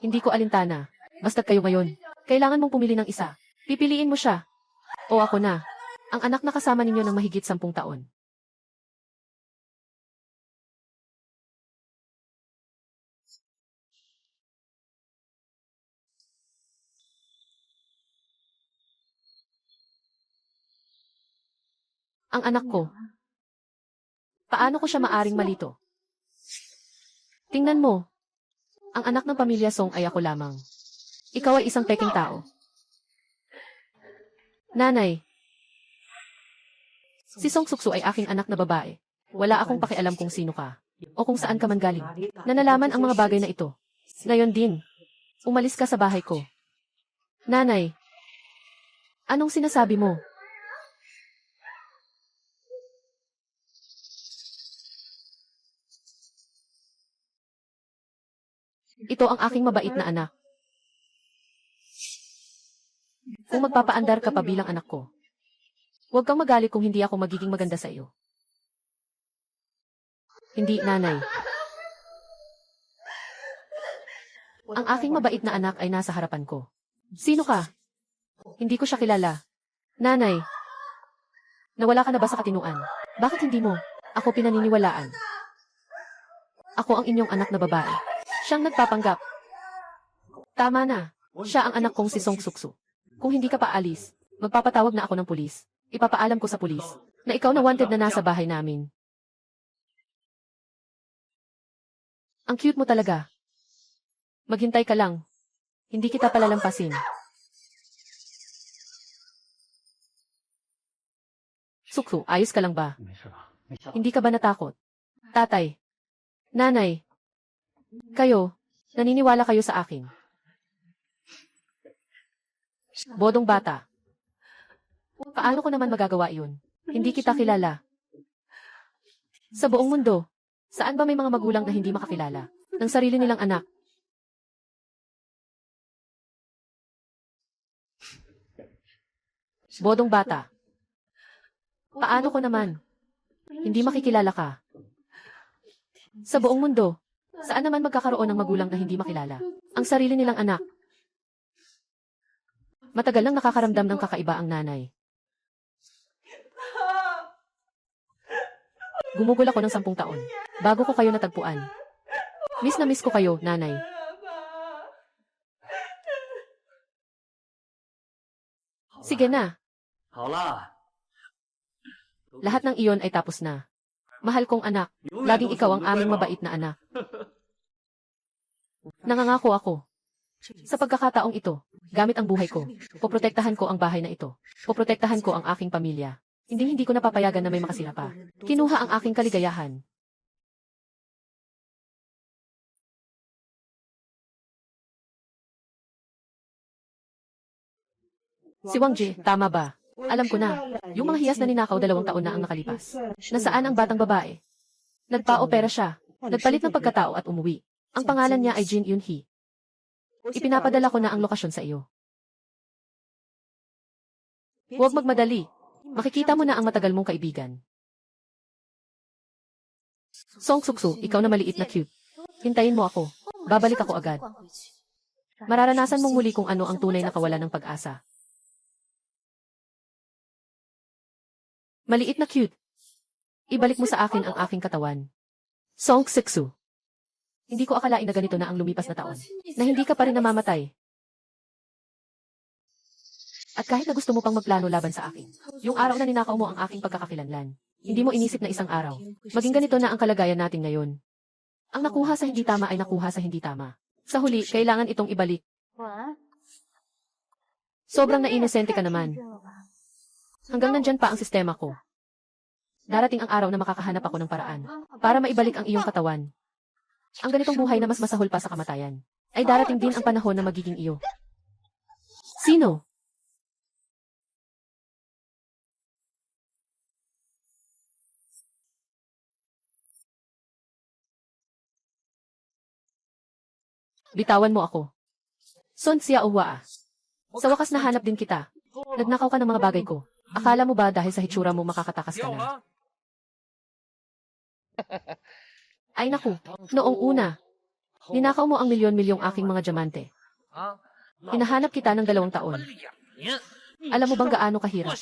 Hindi ko alintana. Basta't kayo ngayon. Kailangan mong pumili ng isa. Pipiliin mo siya. O ako na. Ang anak na kasama ninyo ng mahigit 10 taon. Ang anak ko. Paano ko siya maaring malito? Tingnan mo. Ang anak ng pamilya Song ay ako lamang. Ikaw ay isang peking tao. Nanay. Si Song Suksu ay aking anak na babae. Wala akong pakialam kung sino ka. O kung saan ka man galing. Nanalaman ang mga bagay na ito. Ngayon din. Umalis ka sa bahay ko. Nanay. Anong sinasabi mo? Ito ang aking mabait na anak. Kung magpapaandar ka pa bilang anak ko, huwag kang magalit kung hindi ako magiging maganda sa iyo. Hindi, nanay. Ang aking mabait na anak ay nasa harapan ko. Sino ka? Hindi ko siya kilala. Nanay. Nawala ka na ba sa katinuan? Bakit hindi mo ako pinaniniwalaan? Ako ang inyong anak na babae. Siyang nagpapanggap. Tama na. Siya ang anak kong si Song Suksu. Kung hindi ka pa alis, magpapatawag na ako ng pulis. Ipapaalam ko sa pulis na ikaw na wanted na nasa bahay namin. Ang cute mo talaga. Maghintay ka lang. Hindi kita palalampasin. Suksu, ayos ka lang ba? Hindi ka ba natakot? Tatay. Nanay. Kayo, naniniwala kayo sa akin. Bodong bata. Paano ko naman magagawa iyon? Hindi kita kilala. Sa buong mundo, saan ba may mga magulang na hindi makakilala ng sarili nilang anak? Bodong bata. Paano ko naman? Hindi makikilala ka. Sa buong mundo, saan naman magkakaroon ng magulang na hindi makilala ang sarili nilang anak? Matagal nang nakakaramdam ng kakaiba ang nanay. Gumugol ako ng 10 taon bago ko kayo natagpuan. Miss na miss ko kayo, nanay. Sige na. Lahat ng iyon ay tapos na. Mahal kong anak, laging ikaw ang aming mabait na anak. Nangangako ako. Sa pagkakataong ito, gamit ang buhay ko, poprotektahan ko ang bahay na ito. Poprotektahan ko ang aking pamilya. Hindi ko napapayagan na may makasira pa. Kinuha ang aking kaligayahan. Si Wang Ji, tama ba? Alam ko na. Yung mga hiyas na ninakaw 2 taon na ang nakalipas. Nasaan ang batang babae? Nagpa-opera siya. Nagpalit ng pagkatao at umuwi. Ang pangalan niya ay Jin Yun-hee. Ipinapadala ko na ang lokasyon sa iyo. Huwag magmadali. Makikita mo na ang matagal mong kaibigan. Song Suksu, ikaw na maliit na cute. Hintayin mo ako. Babalik ako agad. Mararanasan mong muli kung ano ang tunay na kawalan ng pag-asa. Maliit na cute. Ibalik mo sa akin ang aking katawan. Song Suksu. Hindi ko akalain na ganito na ang lumipas na taon. Na hindi ka pa rin namamatay. At kahit na gusto mo pang magplano laban sa akin, yung araw na ninakaw mo ang aking pagkakakilanlan, hindi mo inisip na isang araw. Maging ganito na ang kalagayan natin ngayon. Ang nakuha sa hindi tama ay nakuha sa hindi tama. Sa huli, kailangan itong ibalik. Sobrang nainosente ka naman. Hanggang nandyan pa ang sistema ko. Darating ang araw na makakahanap ako ng paraan para maibalik ang iyong katawan. Ang ganitong buhay na mas masahol pa sa kamatayan, ay darating din ang panahon na magiging iyo. Sino? Bitawan mo ako. Sun Xiaohua. Sa wakas nahanap din kita. Nagnakaw ka ng mga bagay ko. Akala mo ba dahil sa hitsura mo makakatakas ka na? Ay naku, noong una. Ninakaw mo ang milyon-milyong aking mga diamante. Hinahanap kita ng 2 taon. Alam mo bang gaano kahirap?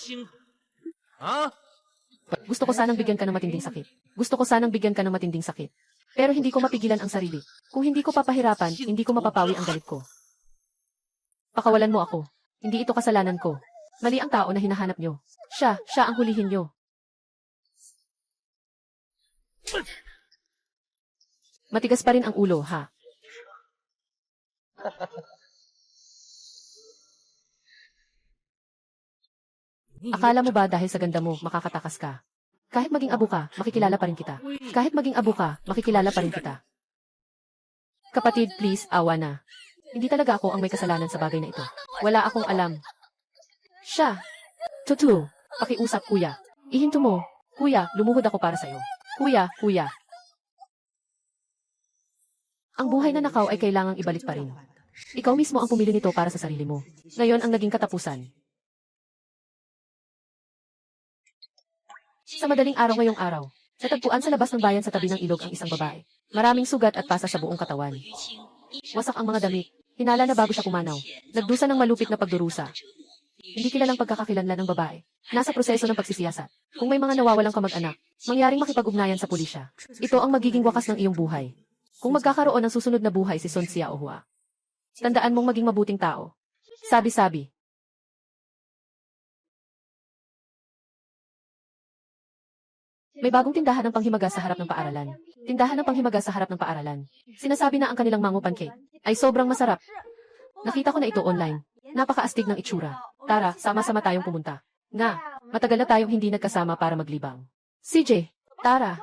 Gusto ko sanang bigyan ka ng matinding sakit. Gusto ko sanang bigyan ka ng matinding sakit. Pero hindi ko mapigilan ang sarili. Kung hindi ko papahirapan, hindi ko mapapawi ang galit ko. Pakawalan mo ako. Hindi ito kasalanan ko. Mali ang tao na hinahanap nyo. Siya ang hulihin nyo. Matigas pa rin ang ulo, ha? Akala mo ba dahil sa ganda mo, makakatakas ka? Kahit maging abo ka, makikilala pa rin kita. Kahit maging abo ka, makikilala pa rin kita. Kapatid, please, awa na. Hindi talaga ako ang may kasalanan sa bagay na ito. Wala akong alam. Siya. Tutu. Pakiusap, kuya. Ihinto mo. Kuya, lumuhod ako para sa'yo. Kuya. Ang buhay na nakaw ay kailangang ibalik pa rin. Ikaw mismo ang pumili nito para sa sarili mo. Ngayon ang naging katapusan. Sa madaling araw ngayong araw, natagpuan sa labas ng bayan sa tabi ng ilog ang isang babae. Maraming sugat at pasa sa buong katawan. Wasak ang mga damit. Hinala na bago siya pumanaw. Nagdusa ng malupit na pagdurusa. Hindi kilalang pagkakakilanlan ng babae. Nasa proseso ng pagsisiyasat. Kung may mga nawawalang kamag-anak, mangyaring makipag-ugnayan sa pulisya. Ito ang magiging wakas ng iyong buhay. Kung magkakaroon ng susunod na buhay si Sun Xiaohua, tandaan mong maging mabuting tao. Sabi-sabi. May bagong tindahan ng panghimagas sa harap ng paaralan. Tindahan ng panghimagas sa harap ng paaralan. Sinasabi na ang kanilang mango pancake ay sobrang masarap. Nakita ko na ito online. Napakaastig ng itsura. Tara, sama-sama tayong pumunta. Nga, matagal na tayong hindi nagkasama para maglibang. CJ, tara.